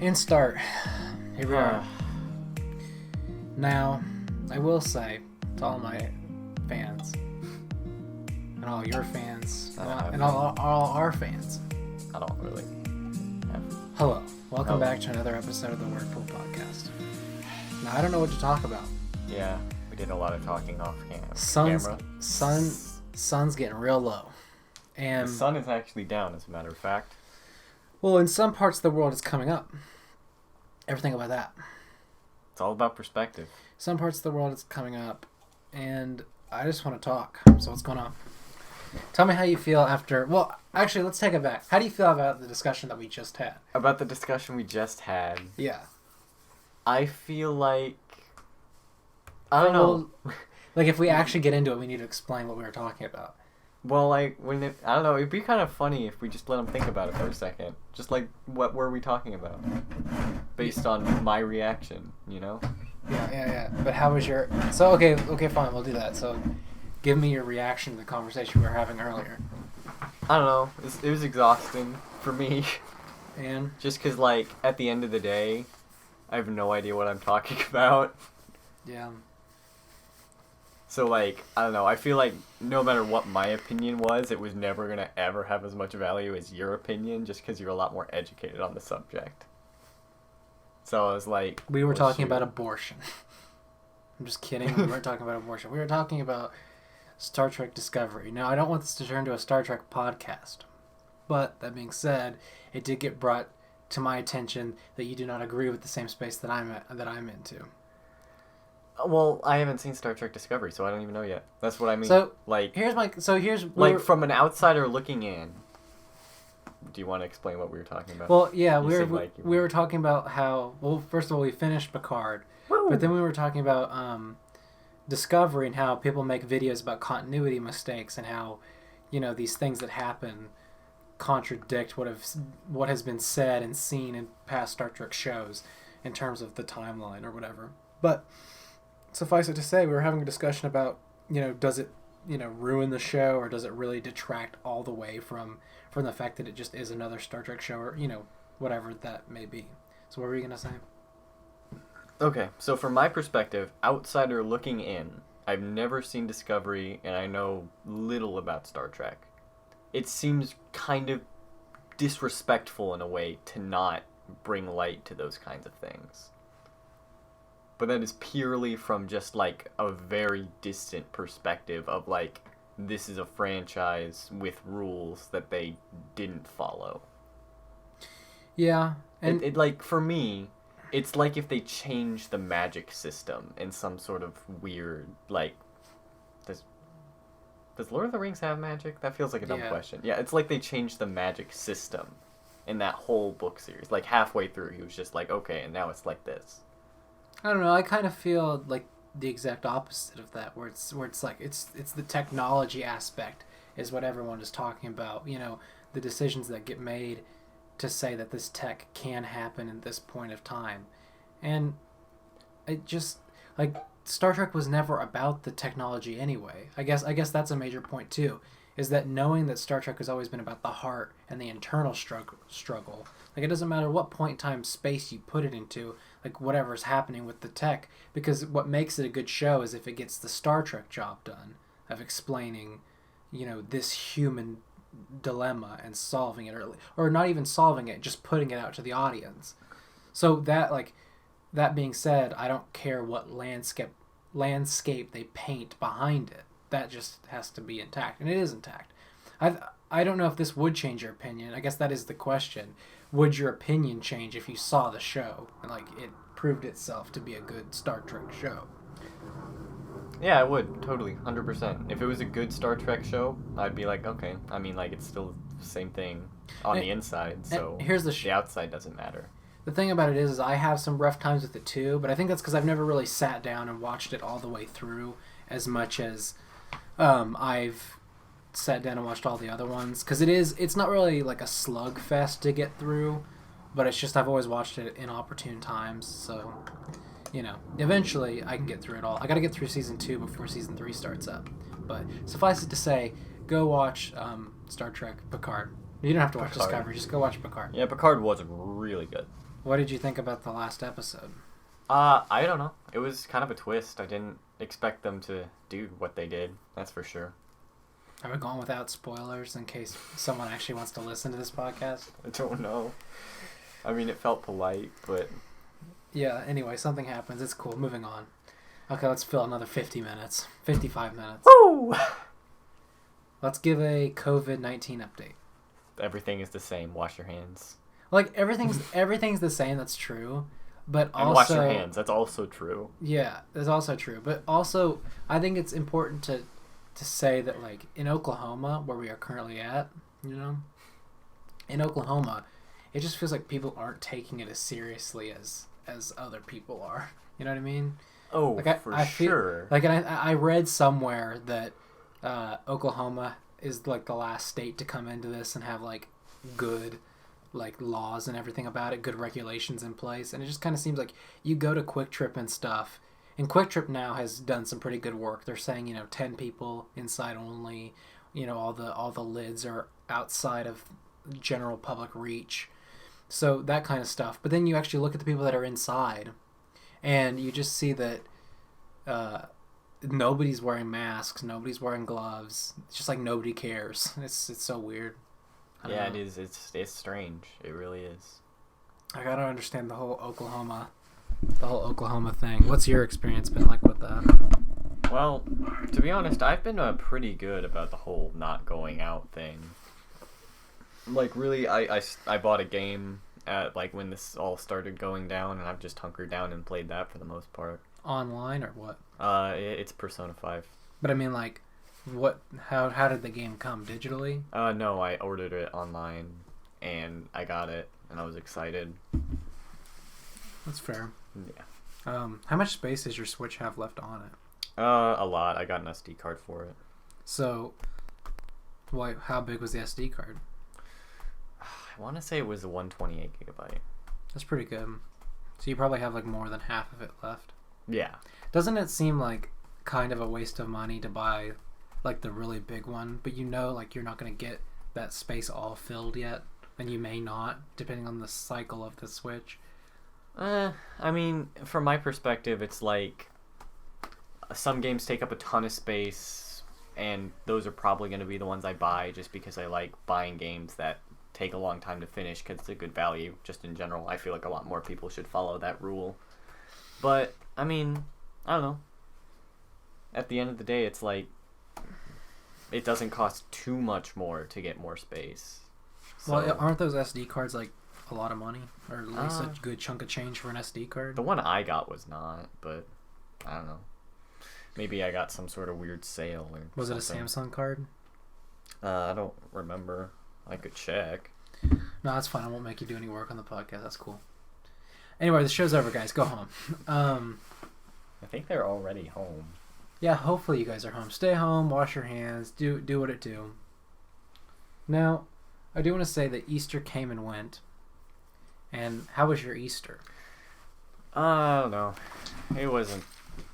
And start. Here we are. Now, I will say to all my fans, and all your fans, and all our fans. I don't really have... Hello. Welcome back to another episode of the WordPool podcast. Now, I don't know what to talk about. Yeah, we did a lot of talking off camera. Sun's getting real low. And the sun is actually down, as a matter of fact. Well, in some parts of the world, it's coming up. Everything about that. It's all about perspective. Some parts of the world, it's coming up. And I just want to talk. So what's going on? Tell me how you feel after... Well, actually, let's take it back. How do you feel about the discussion that we just had? About the discussion we just had? Yeah. I feel like... I don't know. Like, if we actually get into it, we need to explain what we were talking about. Well, like, I don't know, it'd be kind of funny if we just let them think about it for a second. Just like, what were we talking about? Based on my reaction, you know? Yeah. But how was your... So, okay, fine, we'll do that. So, give me your reaction to the conversation we were having earlier. I don't know, it was exhausting for me. And? Just because, like, at the end of the day, I have no idea what I'm talking about. Yeah. So, like, I don't know, I feel like no matter what my opinion was, it was never going to ever have as much value as your opinion, just because you're a lot more educated on the subject. So I was like... We were talking about abortion. I'm just kidding, we weren't talking about abortion. We were talking about Star Trek Discovery. Now, I don't want this to turn into a Star Trek podcast. But, that being said, it did get brought to my attention that you do not agree with the same space that I'm into. Well, I haven't seen Star Trek Discovery, so I don't even know yet. That's what I mean. So, like, here's from an outsider looking in. Do you want to explain what we were talking about? Well, yeah, we were talking about how... Well, first of all, we finished Picard. Woo! But then we were talking about Discovery and how people make videos about continuity mistakes and how, you know, these things that happen contradict what has been said and seen in past Star Trek shows in terms of the timeline or whatever. But... Suffice it to say, we were having a discussion about, you know, does it, you know, ruin the show or does it really detract all the way from the fact that it just is another Star Trek show or, you know, whatever that may be. So what were you going to say? Okay, so from my perspective, outsider looking in, I've never seen Discovery and I know little about Star Trek. It seems kind of disrespectful in a way to not bring light to those kinds of things. But that is purely from just, like, a very distant perspective of, like, this is a franchise with rules that they didn't follow. Yeah. And it like, for me, it's like if they changed the magic system in some sort of weird, like... Does Lord of the Rings have magic? That feels like a dumb question. Yeah, it's like they changed the magic system in that whole book series. Like, halfway through, he was just like, okay, and now it's like this. I don't know. I kind of feel like the exact opposite of that, where it's like it's the technology aspect is what everyone is talking about. You know, the decisions that get made to say that this tech can happen at this point of time, and it just like Star Trek was never about the technology anyway. I guess that's a major point too, is that knowing that Star Trek has always been about the heart and the internal struggle. Like, it doesn't matter what point in time space you put it into, like, whatever's happening with the tech, because what makes it a good show is if it gets the Star Trek job done of explaining, you know, this human dilemma and solving it, or not even solving it, just putting it out to the audience. So that being said, I don't care what landscape they paint behind it. That just has to be intact, and it is intact. I don't know if this would change your opinion. I guess that is the question. Would your opinion change if you saw the show and, like, it proved itself to be a good Star Trek show? Yeah, I would. Totally. 100%. If it was a good Star Trek show, I'd be like, okay. I mean, like, it's still the same thing on the inside, so here's the outside doesn't matter. The thing about it is I have some rough times with it too, but I think that's because I've never really sat down and watched it all the way through as much as I've sat down and watched all the other ones, because it's not really like a slugfest to get through, but it's just I've always watched it in opportune times, so, you know, eventually I can get through it all. I gotta get through season 2 before season 3 starts up, but suffice it to say, go watch Star Trek Picard. You don't have to watch Discovery, just go watch Picard. Yeah, Picard was really good. What did you think about the last episode? I don't know. It was kind of a twist. I didn't expect them to do what they did. That's for sure. Are we going without spoilers in case someone actually wants to listen to this podcast? I don't know. I mean, it felt polite, but... Yeah, anyway, something happens. It's cool. Moving on. Okay, let's fill another 50 minutes. 55 minutes. Woo! Let's give a COVID-19 update. Everything is the same. Wash your hands. Like, everything's the same, that's true. But also... And wash your hands. That's also true. Yeah, that's also true. But also, I think it's important to say that, like, in Oklahoma, where we are currently at, you know, in Oklahoma, it just feels like people aren't taking it as seriously as other people are. You know what I mean? Oh, like I feel, sure. Like, and I read somewhere that Oklahoma is, like, the last state to come into this and have, like, good, like, laws and everything about it, good regulations in place. And it just kind of seems like you go to Quick Trip and stuff, and Quick Trip now has done some pretty good work. They're saying, 10 people inside only. All the lids are outside of general public reach. So that kind of stuff. But then you actually look at the people that are inside, and you just see that nobody's wearing masks, nobody's wearing gloves. It's just like nobody cares. It's so weird. Yeah, it is. It's strange. It really is. I gotta understand the whole Oklahoma thing. What's your experience been like with that? Well, to be honest, I've been pretty good about the whole not going out thing. Like, really, I bought a game at, like, when this all started going down, and I've just hunkered down and played that for the most part. Online or what? It's Persona 5. But I mean, like, how did the game come? Digitally? No, I ordered it online, and I got it, and I was excited. That's fair. Yeah. How much space does your Switch have left on it? A lot. I got an SD card for it. So, how big was the SD card? I want to say it was a 128 gigabyte. That's pretty good. So you probably have, like, more than half of it left. Yeah. Doesn't it seem like kind of a waste of money to buy, like, the really big one, but like, you're not going to get that space all filled yet, and you may not, depending on the cycle of the Switch? I mean, from my perspective, it's like some games take up a ton of space, and those are probably going to be the ones I buy just because I like buying games that take a long time to finish because it's a good value. Just in general, I feel like a lot more people should follow that rule. But, I mean, I don't know. At the end of the day, it's like it doesn't cost too much more to get more space. So, well, aren't those SD cards, like, a lot of money? Or at least a good chunk of change for an SD card? The one I got was not, but I don't know. Maybe I got some sort of weird sale or Was something. it a Samsung card? I don't remember. I could check. No, that's fine. I won't make you do any work on the podcast. That's cool. Anyway, the show's over, guys. Go home. I think they're already home. Yeah, hopefully you guys are home. Stay home, wash your hands, do what it do. Now, I do want to say that Easter came and went. And how was your Easter? I don't know. It wasn't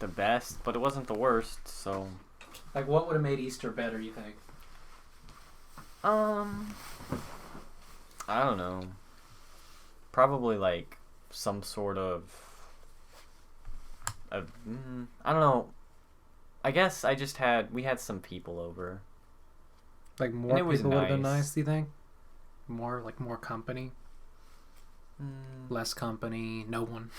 the best, but it wasn't the worst, so... Like, what would have made Easter better, you think? I don't know. Probably, like, some sort of... I don't know. I guess we had some people over. Like, more people would have been nice, do you think? More company? Less company, no one.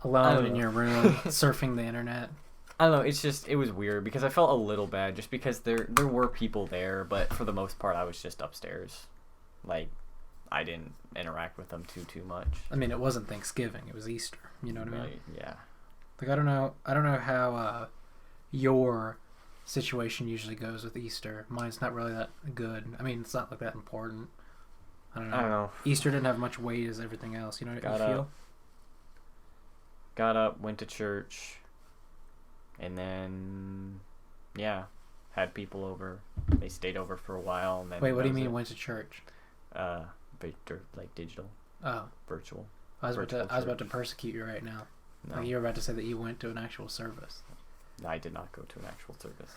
Alone in your room, surfing the internet. I don't know, it was weird because I felt a little bad just because there were people there, but for the most part I was just upstairs. Like, I didn't interact with them too much. I mean, it wasn't Thanksgiving, it was Easter, you know what I mean? Right, yeah. Like, I don't know how your situation usually goes with Easter. Mine's not really that good. I mean, it's not like that important. I don't know. Easter didn't have much weight as everything else. You know what you feel? Got up, went to church, and then, yeah, had people over. They stayed over for a while. And then Wait, what do you mean went to church? Like digital. Oh. Virtual. I was about to persecute you right now. No. Like, you were about to say that you went to an actual service. I did not go to an actual service.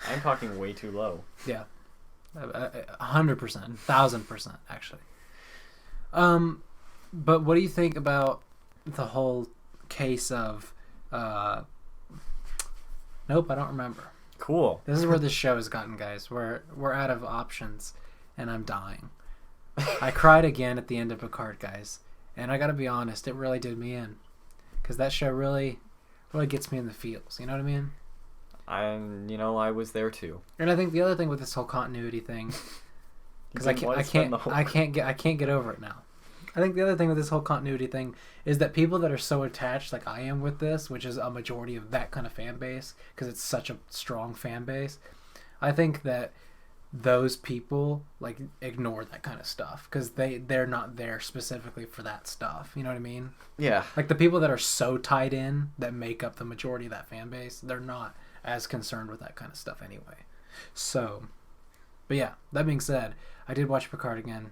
I'm talking way too low. Yeah. 100%, 1,000%, actually. But what do you think about the whole case of? Nope, I don't remember. Cool. This is where this show has gotten, guys. We're out of options, and I'm dying. I cried again at the end of Picard, guys, and I gotta be honest, it really did me in, because that show really gets me in the feels. You know what I mean? I was there too. And I think the other thing with this whole continuity thing, because I can't get over it now. I think the other thing with this whole continuity thing is that people that are so attached, like I am with this, which is a majority of that kind of fan base, because it's such a strong fan base, I think that those people like ignore that kind of stuff because they're not there specifically for that stuff. You know what I mean? Yeah. Like the people that are so tied in that make up the majority of that fan base, they're not as concerned with that kind of stuff anyway. So, but yeah, that being said, I did watch Picard again.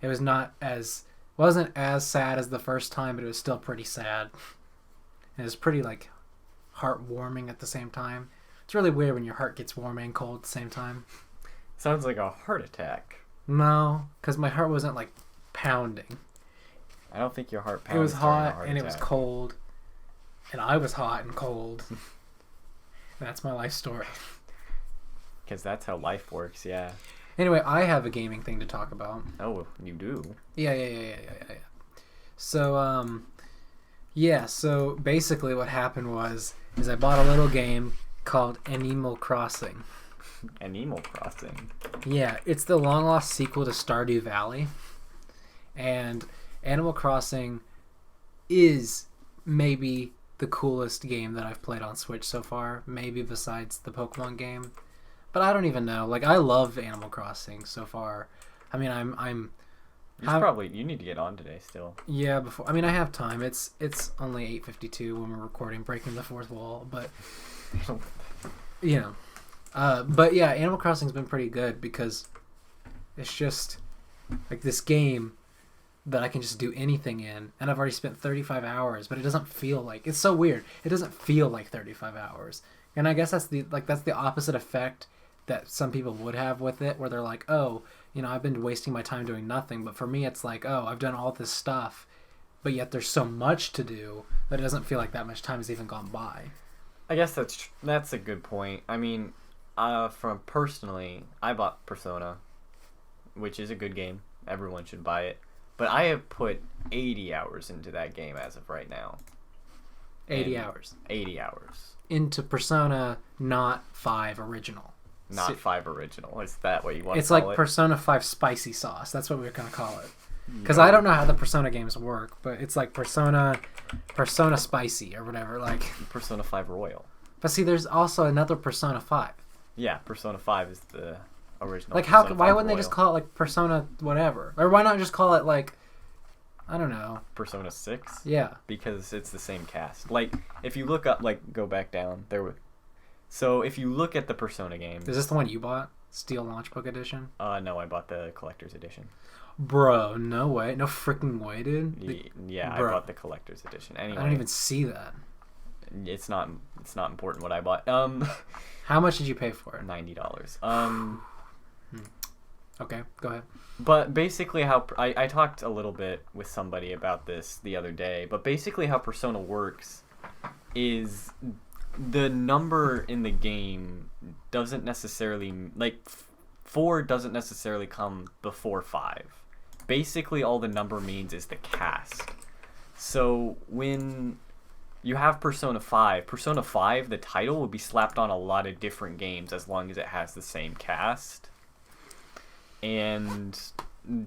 It wasn't as sad as the first time, but it was still pretty sad. And it was pretty like heartwarming at the same time. It's really weird when your heart gets warm and cold at the same time. Sounds like a heart attack. No, because my heart wasn't like pounding. I don't think your heart pounded. It was hot and it was cold. And I was hot and cold. And that's my life story. Because that's how life works, yeah. Anyway, I have a gaming thing to talk about. Oh, you do? Yeah. So, so basically what happened is I bought a little game called Animal Crossing. Animal Crossing? Yeah, it's the long-lost sequel to Stardew Valley. And Animal Crossing is maybe the coolest game that I've played on Switch so far, maybe besides the Pokemon game. But I don't even know. Like, I love Animal Crossing so far. I mean, you need to get on today still. Yeah, I have time. It's only 8:52 when we're recording, breaking the fourth wall, but you know. But yeah, Animal Crossing's been pretty good because it's just like this game that I can just do anything in, and I've already spent 35 hours, but it doesn't feel like, it's so weird. It doesn't feel like 35 hours. And I guess that's the opposite effect that some people would have with it, where they're like, oh, I've been wasting my time doing nothing. But for me, it's like, oh, I've done all this stuff, but yet there's so much to do that it doesn't feel like that much time has even gone by. I guess that's a good point. I mean, from personally, I bought Persona, which is a good game. Everyone should buy it. But I have put 80 hours into that game as of right now. 80 hours. 80 hours. Into Persona, not 5 original. Not 5 original. Is that what you want to call it? It's like Persona 5 spicy sauce. That's what we're going to call it. Because I don't know how the Persona games work, but it's like Persona spicy or whatever. Like Persona 5 Royal. But see, there's also another Persona 5. Yeah, Persona 5 is the original. Like, why wouldn't they just call it like Persona whatever? Or why not just call it like, I don't know, Persona 6? Yeah. Because it's the same cast. Like, if you look up, like, go back down, so if you look at the Persona games... Is this the one you bought? Steel Launchbook Edition? No, I bought the Collector's Edition. Bro, no way. No freaking way, dude. Yeah, bro. I bought the Collector's Edition. Anyway, I don't even see that. It's not important what I bought. How much did you pay for it? $90. Okay, go ahead. But basically how... I talked a little bit with somebody about this the other day, but basically how Persona works is the number in the game doesn't necessarily... Like, 4 doesn't necessarily come before 5. Basically, all the number means is the cast. So, when you have Persona 5, the title will be slapped on a lot of different games as long as it has the same cast. And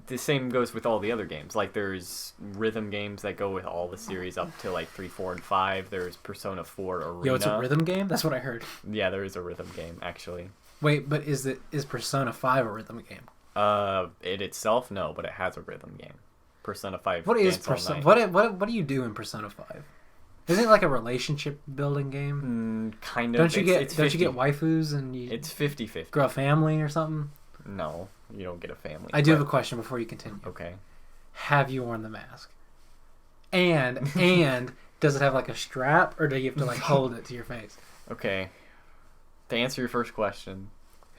the same goes with all the other games. Like, there's rhythm games that go with all the series up to, like, 3, 4, and 5. There's Persona 4 Arena. Yo, it's a rhythm game? That's what I heard. Yeah, there is a rhythm game, actually. Wait, but is Persona 5 a rhythm game? It itself, no, but it has a rhythm game. Persona 5. What is Persona? What do you do in Persona 5? Isn't it like a relationship building game? Kind of. Don't you get waifus and you? It's 50-50. Grow a family or something? No, you don't get a family. I do have a question before you continue. Okay. Have you worn the mask? And does it have like a strap, or do you have to like hold it to your face? Okay. To answer your first question,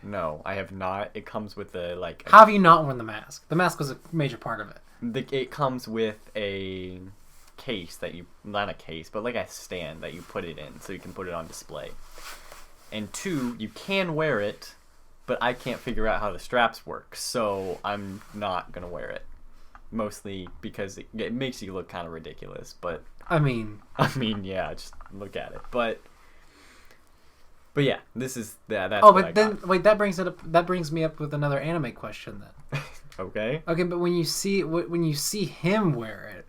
No, I have not. It comes with a like. How have you not worn the mask? The mask was a major part of it. It comes with a case that you, not a case, but like a stand that you put it in, so you can put it on display. And 2, you can wear it, but I can't figure out how the straps work, so I'm not gonna wear it. Mostly because it makes you look kind of ridiculous, but I mean, yeah, just look at it. But yeah, this is that's. oh, what but I then got. wait, that brings me up with another anime question then. Okay. Okay, but when you see him wear it,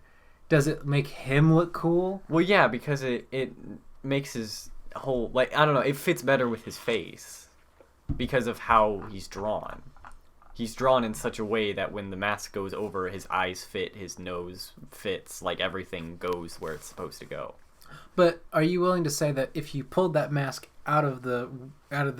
does it make him look cool? Well, yeah, because it makes his whole, like, I don't know, it fits better with his face because of how he's drawn. He's drawn in such a way that when the mask goes over, his eyes fit, his nose fits, like everything goes where it's supposed to go. But are you willing to say that if you pulled that mask out of the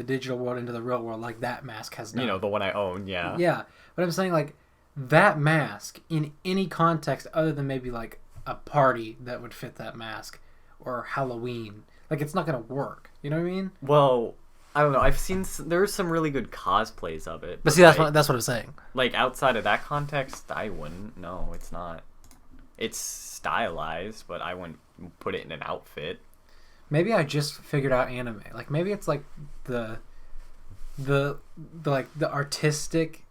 digital world into the real world, like that mask has done? You know, the one I own, yeah. Yeah, but I'm saying like that mask in any context other than maybe like a party that would fit that mask or Halloween, like it's not gonna work. You know what I mean? Well, I don't know. I've seen there's some really good cosplays of it. But see, that's what I'm saying. Like outside of that context, I wouldn't. No, it's not. It's stylized, but I wouldn't put it in an outfit. Maybe I just figured out anime. Like maybe it's like the artistic,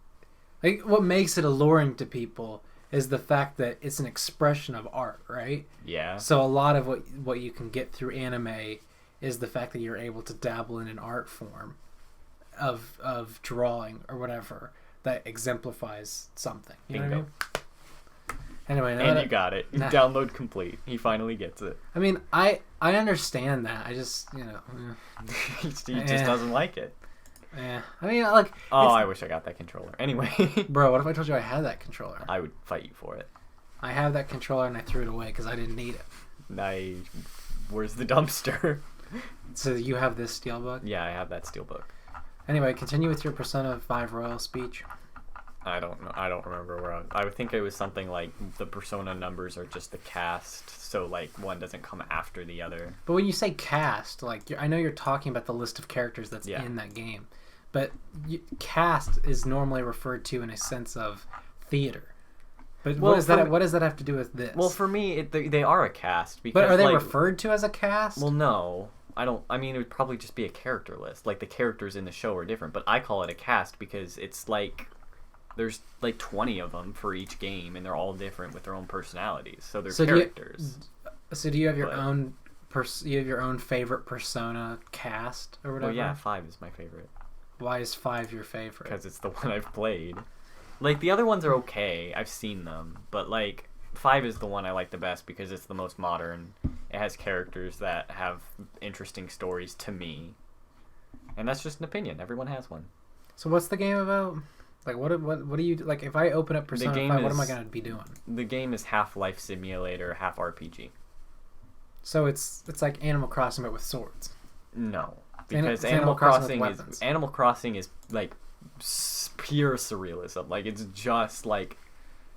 like what makes it alluring to people is the fact that it's an expression of art, right? Yeah. So a lot of what you can get through anime is the fact that you're able to dabble in an art form of drawing or whatever that exemplifies something. You know what I mean? Anyway, and you got it. Download complete. He finally gets it. I mean, I understand that. I just, he just doesn't like it. Yeah. I mean, like... Oh, I wish I got that controller. Anyway. Bro, what if I told you I had that controller? I would fight you for it. I have that controller and I threw it away because I didn't need it. Where's the dumpster? So you have this steelbook? Yeah, I have that steelbook. Anyway, continue with your Persona 5 Royal speech. I don't know. I don't remember where I would think it was something like the Persona numbers are just the cast, so like one doesn't come after the other. But when you say cast, like I know you're talking about the list of characters that's Yeah. in that game, but cast is normally referred to in a sense of theater. But Well, what does that have to do with this? Well, for me, they are a cast. Because, but are they like, referred to as a cast? Well, no. I don't. I mean, it would probably just be a character list. Like the characters in the show are different, but I call it a cast because it's like there's like 20 of them for each game, and they're all different with their own personalities. So they're characters. Do you have your own? You have your own favorite Persona cast or whatever? Well, yeah, 5 is my favorite. Why is 5 your favorite? Because it's the one I've played. Like the other ones are okay. I've seen them, but like 5 is the one I like the best because it's the most modern. It has characters that have interesting stories to me, and that's just an opinion. Everyone has one. So what's the game about? Like what do you like? If I open up Persona 5, what am I gonna be doing? The game is half life simulator, half RPG. So it's like Animal Crossing but with swords. No, because it's Animal Animal Crossing is like pure surrealism. Like it's just like,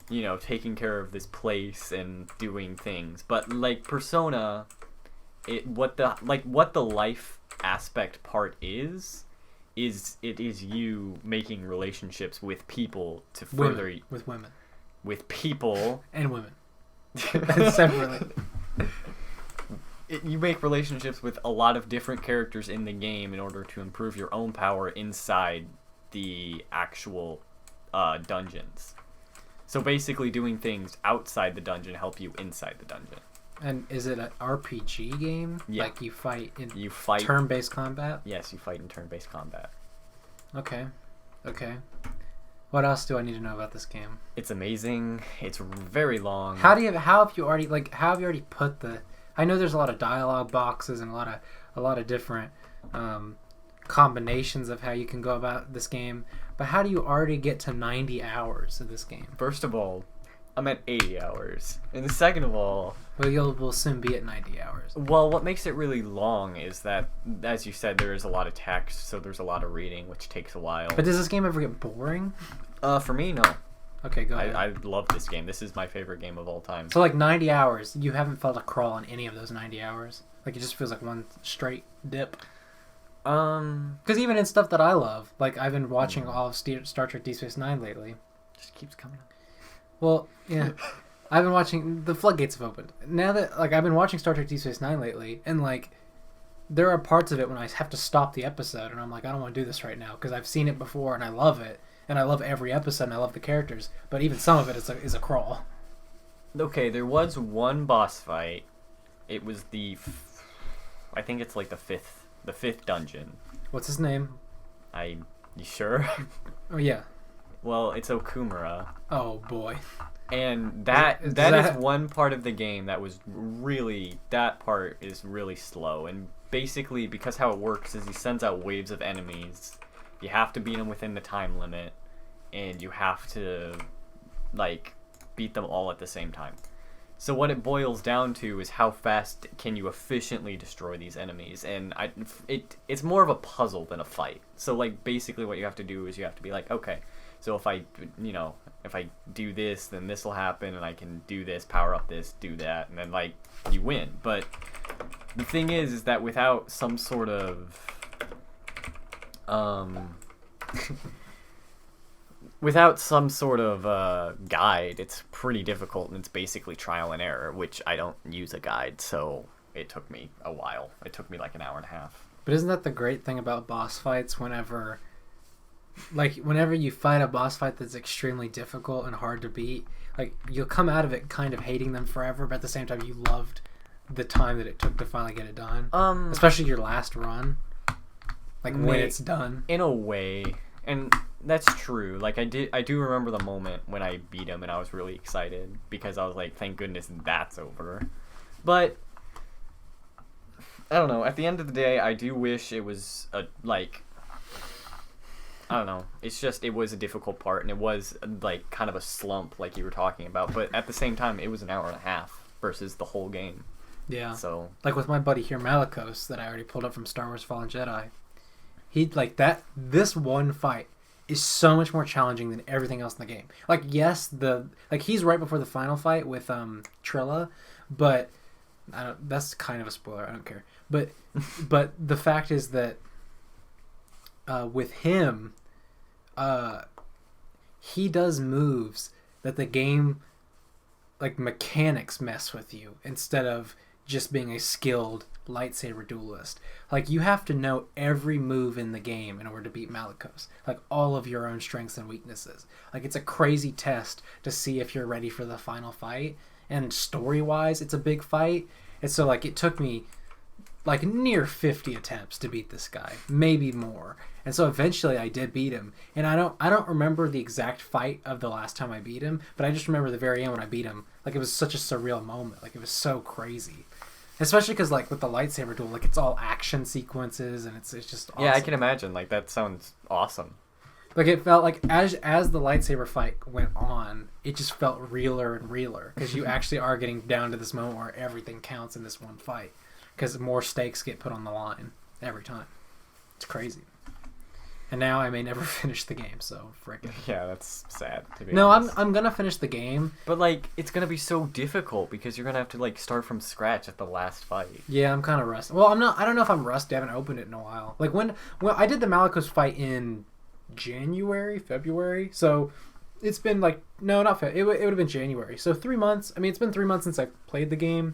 you know, taking care of this place and doing things. But like Persona, what the life aspect part is it is you making relationships with people to further with women, with people and women separately. You make relationships with a lot of different characters in the game in order to improve your own power inside the actual dungeons. So basically doing things outside the dungeon help you inside the dungeon. And is it an RPG game? Yeah. Like you fight in turn-based combat? Yes, you fight in turn-based combat. Okay. What else do I need to know about this game? It's amazing. It's very long. How have you already put the... I know there's a lot of dialogue boxes and a lot of different combinations of how you can go about this game, but how do you already get to 90 hours of this game? First of all, I'm at 80 hours. And second of all... Well, we'll soon be at 90 hours. Well, what makes it really long is that, as you said, there is a lot of text, so there's a lot of reading, which takes a while. But does this game ever get boring? For me, no. Okay, go ahead. I love this game. This is my favorite game of all time. So, like, 90 hours, you haven't felt a crawl in any of those 90 hours? Like, it just feels like one straight dip? Because even in stuff that I love, like I've been watching all of Star Trek Deep Space Nine lately. Just keeps coming up. Well, yeah. I've been watching... The floodgates have opened. Now that... Like, I've been watching Star Trek Deep Space Nine lately, and, like, there are parts of it when I have to stop the episode, and I'm like, I don't want to do this right now, because I've seen it before, and I love it. And I love every episode, and I love the characters. But even some of it is a crawl. Okay, there was one boss fight. It was I think it's like the fifth dungeon. What's his name? You sure? Oh, yeah. Well, it's Okumura. Oh, boy. And that is one part of the game that was really... That part is really slow. And basically, because how it works is he sends out waves of enemies. You have to beat them within the time limit. And you have to, like, beat them all at the same time. So what it boils down to is how fast can you efficiently destroy these enemies. And it's more of a puzzle than a fight. So, like, basically what you have to do is you have to be like, okay... So if I do this, then this will happen, and I can do this, power up this, do that, and then, like, you win. But the thing is that without some sort of, guide, it's pretty difficult, and it's basically trial and error, which I don't use a guide, so it took me a while. It took me like an hour and a half. But isn't that the great thing about boss fights whenever you fight a boss fight that's extremely difficult and hard to beat, like, you'll come out of it kind of hating them forever, but at the same time you loved the time that it took to finally get it done. Especially your last run. Like, when it's done. In a way. And that's true. Like, I do remember the moment when I beat him and I was really excited because I was like, thank goodness that's over. But I don't know. At the end of the day, I do wish it was I don't know. It's just, it was a difficult part, and it was, like, kind of a slump, like you were talking about. But at the same time, it was an hour and a half versus the whole game. Yeah. So, like with my buddy here, Malicos, that I already pulled up from Star Wars Fallen Jedi. This one fight is so much more challenging than everything else in the game. Like, yes, he's right before the final fight with Trilla, but that's kind of a spoiler. I don't care. But the fact is that with him, he does moves that the game, like, mechanics mess with you instead of just being a skilled lightsaber duelist. Like, you have to know every move in the game in order to beat Malicos. Like, all of your own strengths and weaknesses. Like, it's a crazy test to see if you're ready for the final fight. And story-wise, it's a big fight. And so, like, it took me, like, near 50 attempts to beat this guy. Maybe more. And so eventually I did beat him. And I don't remember the exact fight of the last time I beat him, but I just remember the very end when I beat him. Like, it was such a surreal moment. Like, it was so crazy. Especially because, like, with the lightsaber duel, like, it's all action sequences, and it's just awesome. Yeah, I can imagine. Like, that sounds awesome. Like, it felt like as the lightsaber fight went on, it just felt realer and realer. Because you actually are getting down to this moment where everything counts in this one fight. Because more stakes get put on the line every time. It's crazy. And now I may never finish the game, so frickin'. Yeah, that's sad, to be No, honest. I'm gonna finish the game. But, like, it's gonna be so difficult because you're gonna have to, like, start from scratch at the last fight. Yeah, I'm kind of rusty. Well, I don't know if I'm rusty. I haven't opened it in a while. Like, when I did the Malicos fight in January, February, so it's been, like, no, not February. It would have been January. So 3 months. I mean, it's been 3 months since I played the game.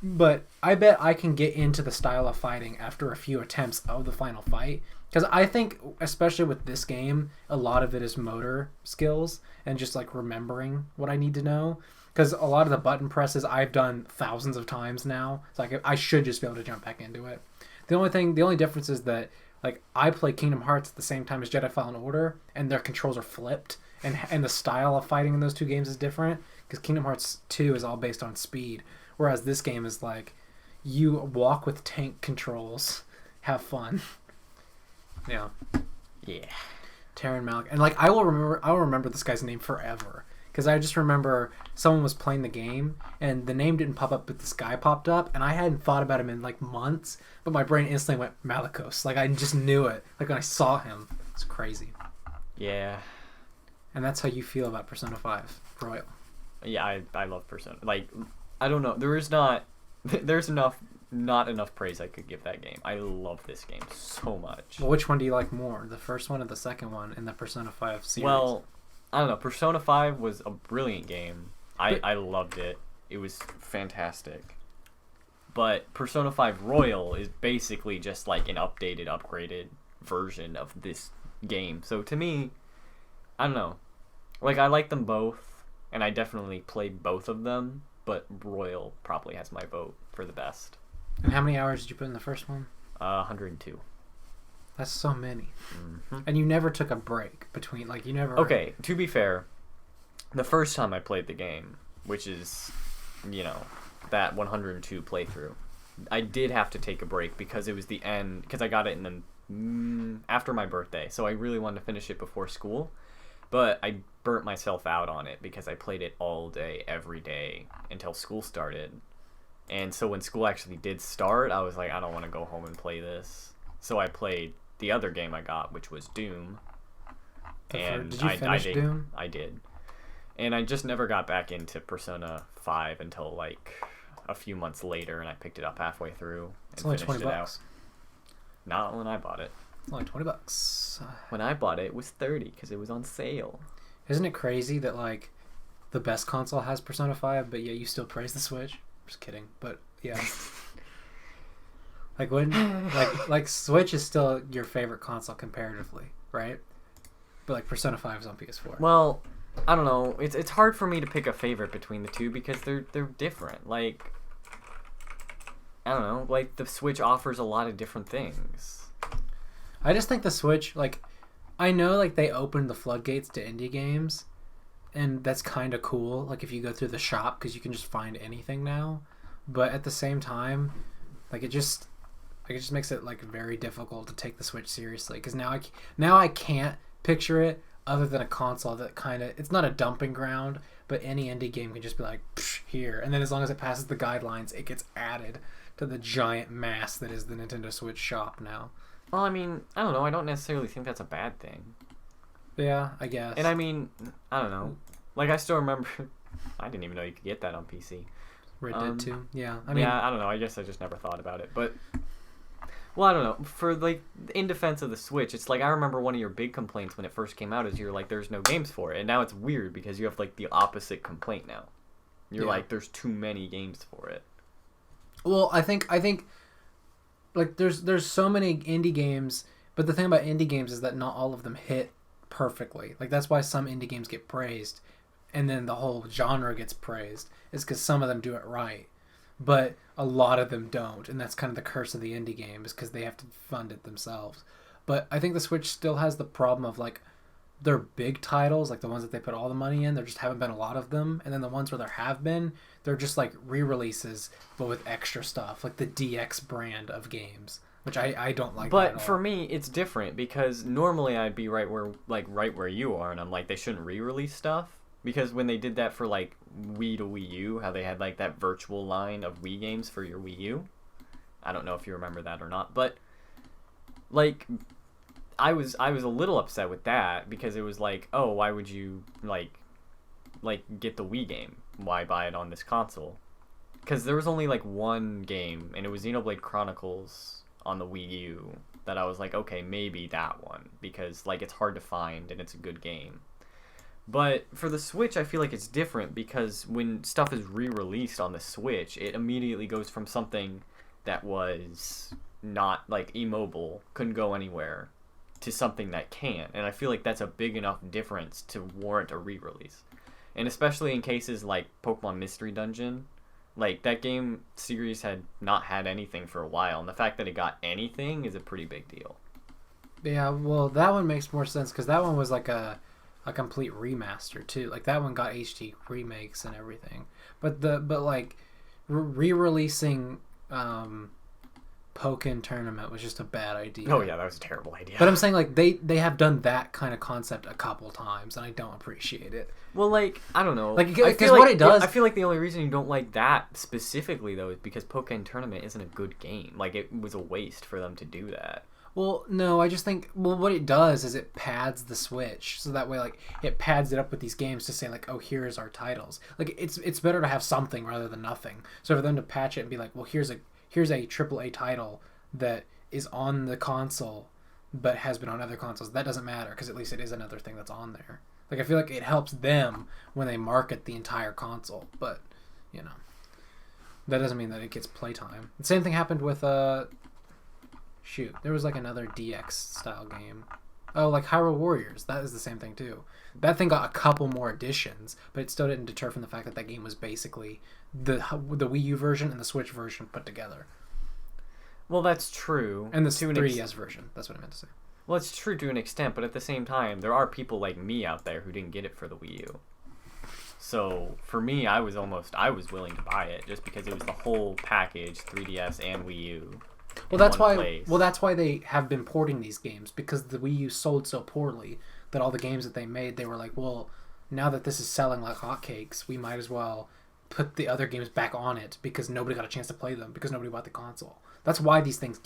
But I bet I can get into the style of fighting after a few attempts of the final fight. Because I think, especially with this game, a lot of it is motor skills and just, like, remembering what I need to know. Because a lot of the button presses I've done thousands of times now. It's like, I should just be able to jump back into it. The only difference is that, like, I play Kingdom Hearts at the same time as Jedi Fallen Order, and their controls are flipped. And the style of fighting in those two games is different. Because Kingdom Hearts 2 is all based on speed. Whereas this game is like, you walk with tank controls, have fun. Yeah. Yeah. Taron Malik. And, like, I will remember this guy's name forever. Because I just remember someone was playing the game, and the name didn't pop up, but this guy popped up, and I hadn't thought about him in, like, months, but my brain instantly went, Malicos. Like, I just knew it. Like, when I saw him. It's crazy. Yeah. And that's how you feel about Persona 5 Royal. Yeah, I love Persona. Like, I don't know. There's enough not enough praise I could give that game. I love this game so much. Well, which one do you like more, the first one or the second one in the Persona 5 series? Well, I don't know. Persona 5 was a brilliant game. I loved it. It was fantastic. But Persona 5 Royal is basically just like an updated, upgraded version of this game. So to me, I don't know. Like, I like them both, and I definitely played both of them, but Royal probably has my vote for the best. And how many hours did you put in the first one? 102. That's so many. Mm-hmm. And you never took a break between, like, you never... Okay, to be fair, the first time I played the game, which is, you know, that 102 playthrough, I did have to take a break because it was the end, because I got it in the after my birthday, so I really wanted to finish it before school, but I burnt myself out on it because I played it all day, every day, until school started. And so when school actually did start, I was like, I don't want to go home and play this. So I played the other game I got, which was Doom. Did you finish Doom? I did. And I just never got back into Persona 5 until like a few months later, and I picked it up halfway through. It's only $20. Not when I bought it. It's only $20. When I bought it, it was $30 because it was on sale. Isn't it crazy that, like, the best console has Persona 5, but yet you still praise the Switch? Just kidding, but yeah. Like, when, like Switch is still your favorite console comparatively, right? But, like, Persona 5 is on PS4. Well, I don't know. It's hard for me to pick a favorite between the two because they're different. Like, I don't know. Like, the Switch offers a lot of different things. I just think the Switch, like, I know, like, they opened the floodgates to indie games, and that's kind of cool, like, if you go through the shop, because you can just find anything now. But at the same time, like, it just makes it, like, very difficult to take the Switch seriously, because now I can't picture it other than a console that kind of, it's not a dumping ground, but any indie game can just be like, psh, here, and then as long as it passes the guidelines, it gets added to the giant mass that is the Nintendo Switch shop now. Well, I mean, I don't know. I don't necessarily think that's a bad thing. Yeah, I guess. And I mean, I don't know. Like, I still remember, I didn't even know you could get that on PC. Red Dead 2. Yeah, I mean, yeah, I don't know. I guess I just never thought about it. But, well, I don't know. For, like, in defense of the Switch, it's like, I remember one of your big complaints when it first came out is you're like, there's no games for it. And now it's weird because you have, like, the opposite complaint now. You're like, there's too many games for it. Well, I think like there's so many indie games, but the thing about indie games is that not all of them hit perfectly. Like, that's why some indie games get praised and then the whole genre gets praised, is because some of them do it right, but a lot of them don't, and that's kind of the curse of the indie game, is because they have to fund it themselves. But I think the Switch still has the problem of, like, their big titles, like the ones that they put all the money in, there just haven't been a lot of them, and then the ones where there have been, they're just like re-releases but with extra stuff, like the DX brand of games, which I don't like. But for me, it's different because normally I'd be right where you are, and I'm like, they shouldn't re-release stuff, because when they did that for like Wii to Wii U, how they had like that virtual line of Wii games for your Wii U, I don't know if you remember that or not, but like, I was a little upset with that because it was like, oh, why would you like get the Wii game? Why buy it on this console? Because there was only like one game, and it was Xenoblade Chronicles on the Wii U that I was like, okay, maybe that one, because like it's hard to find and it's a good game. But for the Switch, I feel like it's different because when stuff is re-released on the Switch, it immediately goes from something that was not like immobile, couldn't go anywhere, to something that can. And I feel like that's a big enough difference to warrant a re-release. And especially in cases like Pokemon Mystery Dungeon, like that game series had not had anything for a while, and the fact that it got anything is a pretty big deal. Yeah, well, that one makes more sense because that one was like a complete remaster too. Like that one got HD remakes and everything. But like re-releasing Pokken Tournament was just a bad idea. Oh yeah, that was a terrible idea. But I'm saying, like, they have done that kind of concept a couple times, and I don't appreciate it. Well, like, I don't know. Like, because what it does... I feel like the only reason you don't like that specifically, though, is because Pokken Tournament isn't a good game. Like, it was a waste for them to do that. Well, no, I just think... Well, what it does is it pads the Switch. So that way, like, it pads it up with these games to say, like, oh, here's our titles. Like, it's better to have something rather than nothing. So for them to patch it and be like, well, here's here's a AAA title that is on the console but has been on other consoles. That doesn't matter because at least it is another thing that's on there. Like I feel like it helps them when they market the entire console, but you know, that doesn't mean that it gets playtime. The same thing happened with there was like another DX style game. Oh, like Hyrule Warriors. That is the same thing too. That thing got a couple more additions, but it still didn't deter from the fact that that game was basically the Wii U version and the Switch version put together. Well, that's true. And the 3DS version. That's what I meant to say. Well, it's true to an extent, but at the same time, there are people like me out there who didn't get it for the Wii U. So for me, I was willing to buy it just because it was the whole package, 3DS and Wii U. Well, that's why. Place. Well, that's why they have been porting these games, because the Wii U sold so poorly that all the games that they made, they were like, well, now that this is selling like hotcakes, we might as well put the other games back on it because nobody got a chance to play them because nobody bought the console. That's why these things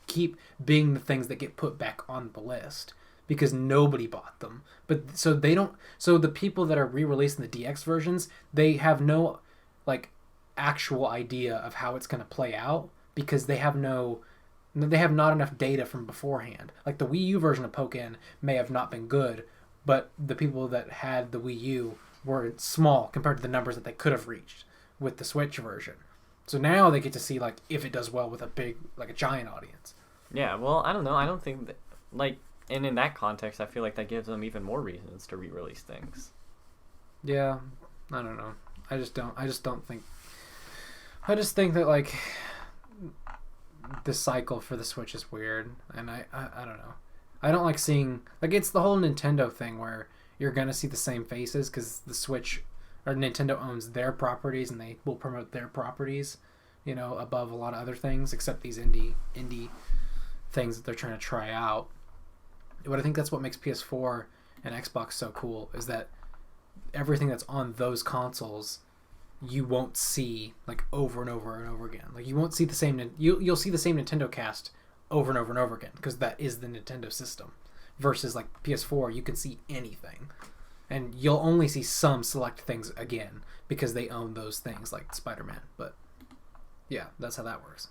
keep being the things that get put back on the list because nobody bought them. But so they don't. So the people that are re-releasing the DX versions, they have no like actual idea of how it's going to play out. Because they have not enough data from beforehand. Like the Wii U version of Pokken may have not been good, but the people that had the Wii U were small compared to the numbers that they could have reached with the Switch version. So now they get to see like if it does well with a giant audience. Yeah, well, I don't know. I don't think that, like, and in that context, I feel like that gives them even more reasons to re-release things. Yeah, I don't know. I just think that like the cycle for the Switch is weird, and I don't know. I don't like seeing like it's the whole Nintendo thing where you're gonna see the same faces because the Switch or Nintendo owns their properties and they will promote their properties, you know, above a lot of other things except these indie things that they're trying to try out. But I think that's what makes PS4 and Xbox so cool is that everything that's on those consoles you won't see like over and over and over again. Like you won't see the same. You'll see the same Nintendo cast over and over and over again because that is the Nintendo system. Versus like PS4, you can see anything, and you'll only see some select things again because they own those things like Spider-Man. But yeah, that's how that works.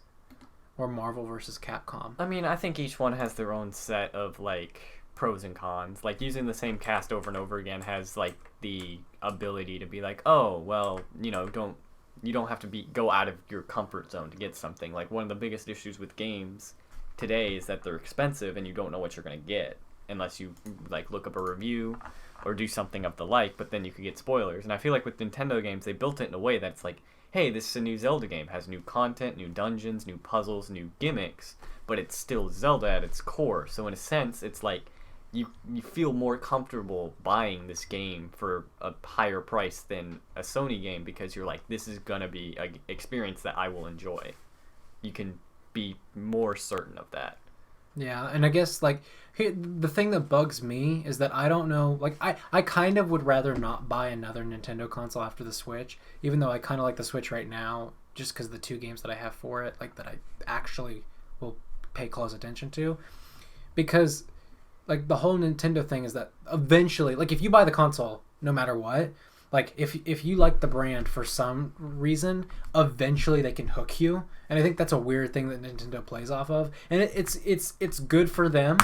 Or Marvel versus Capcom. I mean, I think each one has their own set of like pros and cons. Like using the same cast over and over again has like the ability to be like, oh well, you don't have to go out of your comfort zone to get something. Like one of the biggest issues with games today is that they're expensive and you don't know what you're going to get unless you like look up a review or do something of the like, but then you could get spoilers. And I feel like with Nintendo games, they built it in a way that it's like, hey, this is a new Zelda game, has new content, new dungeons, new puzzles, new gimmicks, but it's still Zelda at its core. So in a sense, it's like you feel more comfortable buying this game for a higher price than a Sony game because you're like, this is gonna be an experience that I will enjoy. You can be more certain of that. Yeah, and I guess like the thing that bugs me is that I don't know, like I kind of would rather not buy another Nintendo console after the Switch, even though I kind of like the Switch right now just because the two games that I have for it, like that I actually will pay close attention to, because like the whole Nintendo thing is that eventually, like if you buy the console, no matter what, like if you like the brand for some reason, eventually they can hook you, and I think that's a weird thing that Nintendo plays off of, and it's good for them,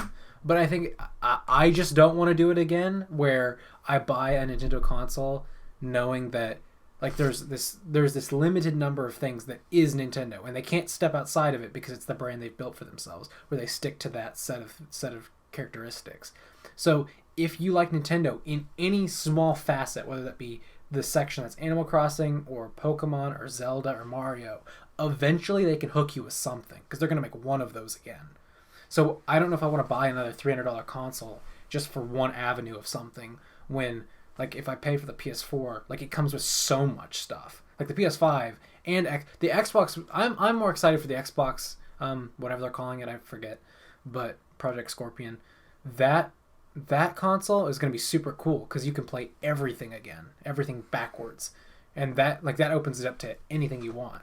but I think I just don't want to do it again where I buy a Nintendo console knowing that like there's this limited number of things that is Nintendo, and they can't step outside of it because it's the brand they've built for themselves, where they stick to that set of characteristics. So if you like Nintendo in any small facet, whether that be the section that's Animal Crossing or Pokemon or Zelda or Mario, eventually they can hook you with something because they're going to make one of those again. So I don't know if I want to buy another $300 console just for one avenue of something when, like, if I pay for the PS4, like, it comes with so much stuff. Like the PS5 and the Xbox, I'm more excited for the Xbox, whatever they're calling it, I forget, but Project Scorpion. That console is going to be super cool because you can play everything again, everything backwards, and that opens it up to anything you want.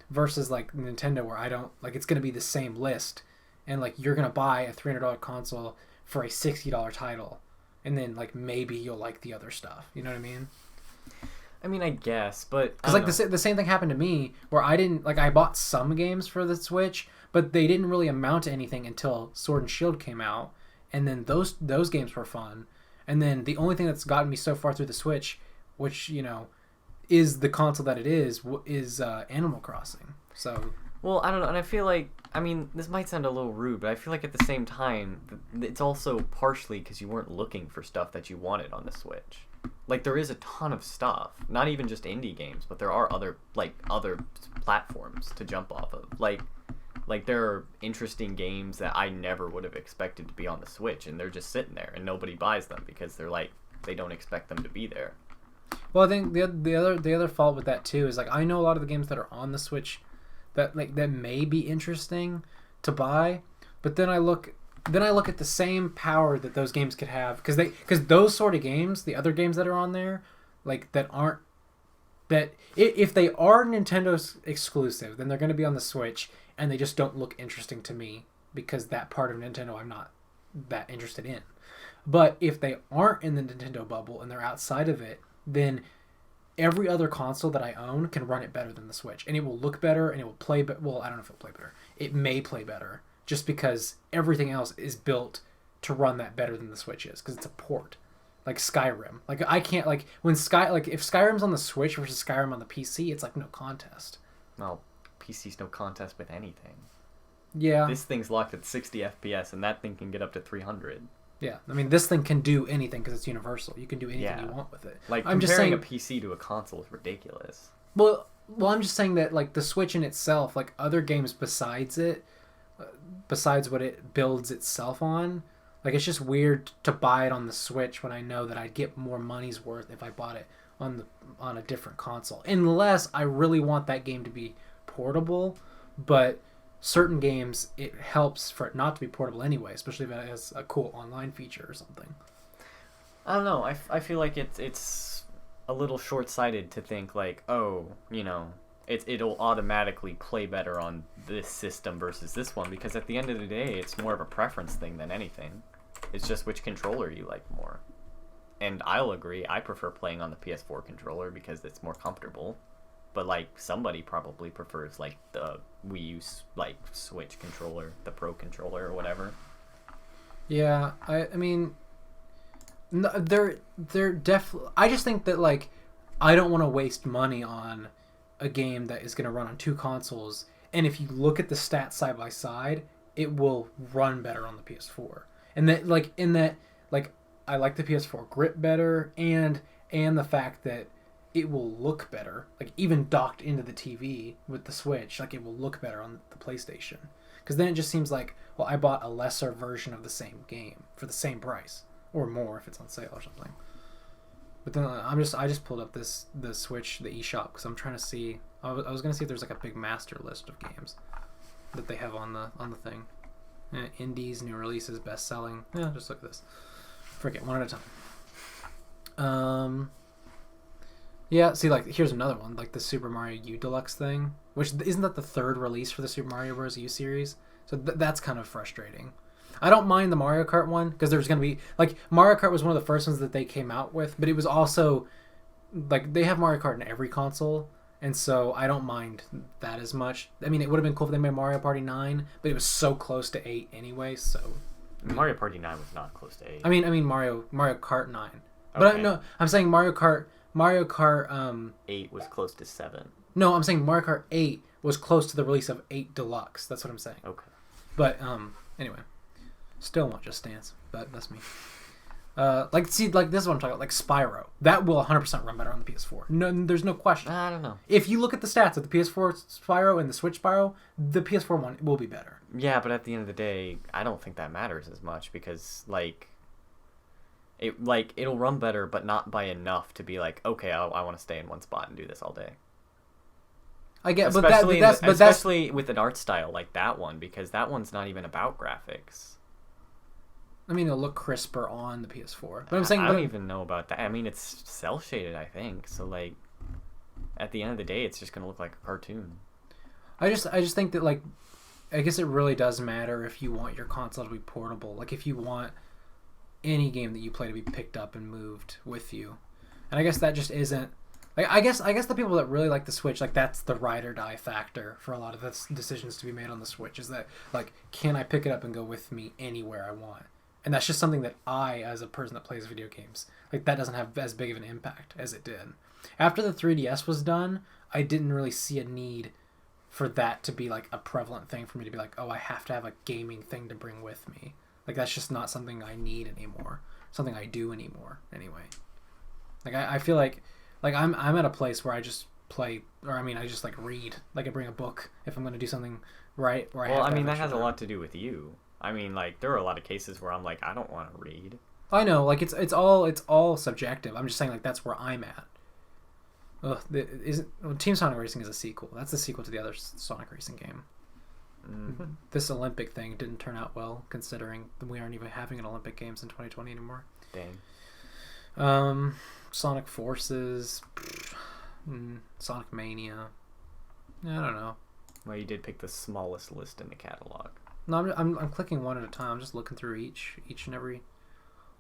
Versus like Nintendo, where I don't like, it's going to be the same list, and like you're going to buy a $300 console for a $60 title, and then like maybe you'll like the other stuff. You know what I mean? I mean, I guess, but Because like the same thing happened to me where I didn't like I bought some games for the Switch, but they didn't really amount to anything until Sword and Shield came out, and then those games were fun, and then the only thing that's gotten me so far through the Switch, which is the console that it is Animal Crossing. So. Well, I don't know, and I feel like, I mean, this might sound a little rude, but I feel like at the same time, it's also partially because you weren't looking for stuff that you wanted on the Switch. Like, there is a ton of stuff, not even just indie games, but there are other platforms to jump off of. Like there are interesting games that I never would have expected to be on the Switch, and they're just sitting there, and nobody buys them because they don't expect them to be there. Well, I think the other fault with that too is like I know a lot of the games that are on the Switch that may be interesting to buy, but then I look at the same power that those games could have because those sort of games, the other games that are on there, like if they are Nintendo's exclusive, then they're going to be on the Switch, and they just don't look interesting to me because that part of Nintendo I'm not that interested in. But if they aren't in the Nintendo bubble and they're outside of it, then every other console that I own can run it better than the Switch, and it will look better, and it will play well, I don't know if it'll play better. It may play better just because everything else is built to run that better than the Switch is because it's a port. Like Skyrim. Like I can't if Skyrim's on the Switch versus Skyrim on the PC, it's like no contest. Well, PC's no contest with anything. Yeah. This thing's locked at 60 FPS, and that thing can get up to 300. Yeah, I mean, this thing can do anything because it's universal. You can do anything you want with it. Like, I'm comparing just saying, a PC to a console is ridiculous. Well, I'm just saying that, like, the Switch in itself, like, other games besides what it builds itself on, like, it's just weird to buy it on the Switch when I know that I'd get more money's worth if I bought it on a different console. Unless I really want that game to be portable, but certain games, it helps for it not to be portable anyway, especially if it has a cool online feature or something. I don't know. I feel like it's a little short-sighted to think like, oh, it'll automatically play better on this system versus this one, because at the end of the day, it's more of a preference thing than anything. It's just which controller you like more. And I'll agree, I prefer playing on the PS4 controller because it's more comfortable. But, like, somebody probably prefers, like, the Wii U, like, Switch controller, the Pro controller or whatever. Yeah, I mean, they're definitely... I just think that, like, I don't want to waste money on a game that is going to run on two consoles. And if you look at the stats side by side, it will run better on the PS4. And that, like, I like the PS4 grip better, and the fact that it will look better, like even docked into the TV with the Switch, like it will look better on the PlayStation. Because then it just seems like, well, I bought a lesser version of the same game for the same price, or more if it's on sale or something. But then I just pulled up the Switch, the eShop, because I'm trying to see. I was gonna see if there's like a big master list of games that they have on the thing. Indies, new releases, best selling. Yeah, just look at this. Forget one at a time. Yeah, see, like, here's another one, like the Super Mario U Deluxe thing, which isn't that the third release for the Super Mario Bros. U series? So that's kind of frustrating. I don't mind the Mario Kart one, because there's going to be, like, Mario Kart was one of the first ones that they came out with, but it was also, like, they have Mario Kart in every console, and so I don't mind that as much. I mean, it would have been cool if they made Mario Party 9, but it was so close to 8 anyway, so... Mario Party 9 was not close to 8. I mean Mario Kart 9. But Okay. I'm saying Mario Kart 8 was close to 7. No, I'm saying Mario Kart 8 was close to the release of 8 Deluxe. That's what I'm saying. Okay. But anyway, still want Just Dance, but that's me. Like this is what I'm talking about. Like Spyro, that will 100% run better on the PS4. No, there's no question. I don't know. If you look at the stats of the PS4 Spyro and the Switch Spyro, the PS4 one will be better. Yeah, but at the end of the day, I don't think that matters as much because it'll run better, but not by enough to be like, okay, I want to stay in one spot and do this all day. I get, especially with an art style like that one, because that one's not even about graphics. I mean, it'll look crisper on the PS4, but I'm saying I don't even know about that. I mean, it's cell shaded, I think. So like, at the end of the day, it's just gonna look like a cartoon. I just think that, like, I guess it really does matter if you want your console to be portable. Like, if you want any game that you play to be picked up and moved with you. And I guess that just isn't, Like I guess the people that really like the Switch, like that's the ride or die factor for a lot of the decisions to be made on the Switch. Is that like, can I pick it up and go with me anywhere I want? And that's just something that I, as a person that plays video games, like that doesn't have as big of an impact as it did. After the 3DS was done, I didn't really see a need for that to be like a prevalent thing for me to be like, oh, I have to have a gaming thing to bring with me. Like that's just not something I need anymore. Something I do anymore anyway. Like I feel like I'm at a place where I just play, or I mean I just like read. Like I bring a book if I'm going to do something right. Where well, I mean that has a lot to do with you. I mean, like there are a lot of cases where I'm like, I don't want to read. I know, like it's all subjective. I'm just saying like that's where I'm at. Team Sonic Racing is a sequel. That's the sequel to the other Sonic Racing game. Mm-hmm. This Olympic thing didn't turn out well, considering we aren't even having an Olympic Games in 2020 anymore. Dang. Sonic Forces, Sonic Mania. I don't know. Well, you did pick the smallest list in the catalog. No, I'm clicking one at a time. I'm just looking through each and every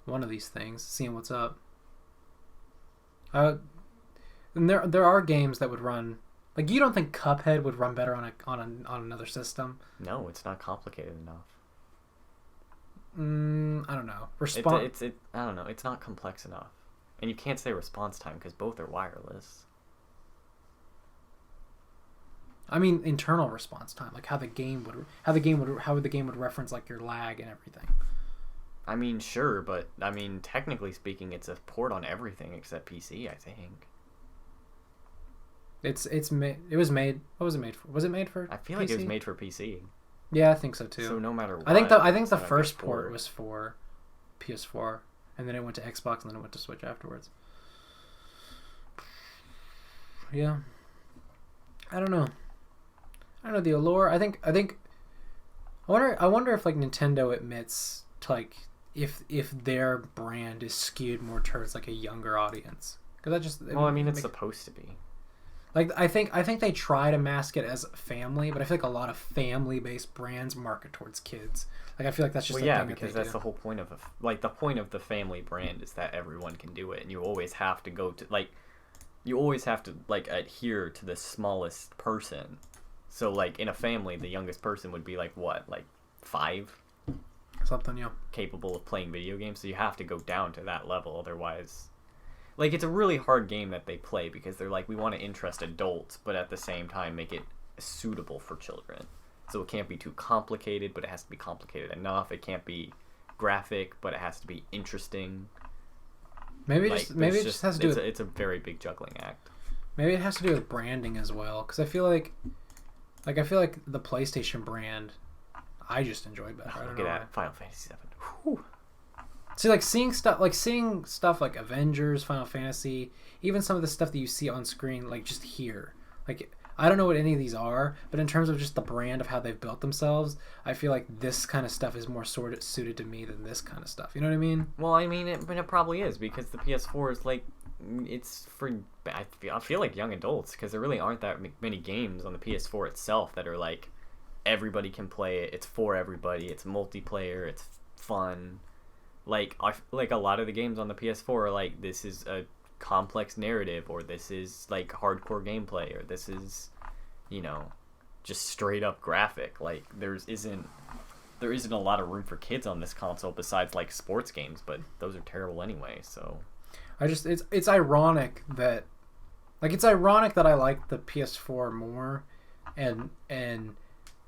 one of these things, seeing what's up. And there are games that would run, like, you don't think Cuphead would run better on another system? No, it's not complicated enough. I don't know. I don't know. It's not complex enough, and you can't say response time because both are wireless. I mean, internal response time, like how would the game would reference like your lag and everything. I mean, sure, but I mean, technically speaking, it's a port on everything except PC, I think. It was made. What was it made for? Was it made for? I feel PC? like it was made for PC. Yeah, I think so too. So no matter what, I think the first port was for PS4, and then it went to Xbox, and then it went to Switch afterwards. Yeah, I don't know. The allure. I wonder if like Nintendo admits to like if their brand is skewed more towards like a younger audience, because that just it's supposed to be. Like I think they try to mask it as family, but I feel like a lot of family-based brands market towards kids. Like I feel like that's just because that's the whole point of the point of the family brand is that everyone can do it, and you always have to adhere to the smallest person. So like in a family, the youngest person would be like what, like 5? Something, yeah. Capable of playing video games, so you have to go down to that level, otherwise. Like, it's a really hard game that they play because they're like, we want to interest adults, but at the same time make it suitable for children. So it can't be too complicated, but it has to be complicated enough. It can't be graphic, but it has to be interesting. Maybe it just has to do with... It's a very big juggling act. Maybe it has to do with branding as well, because I feel like the PlayStation brand, I just enjoy better. Oh, look at that, Final Fantasy VII. Whew. See, like seeing stuff like Avengers, Final Fantasy, even some of the stuff that you see on screen, like just here. Like I don't know what any of these are, but in terms of just the brand of how they've built themselves, I feel like this kind of stuff is more suited to me than this kind of stuff. You know what I mean? Well, I mean, it probably is because the PS4 is like, it's for I feel like young adults because there really aren't that many games on the PS4 itself that are like everybody can play it. It's for everybody. It's multiplayer. It's fun. Like a lot of the games on the PS4 are like, this is a complex narrative, or this is like hardcore gameplay, or this is, just straight up graphic. Like there isn't a lot of room for kids on this console besides like sports games, but those are terrible anyway. So it's ironic that I like the PS4 more, and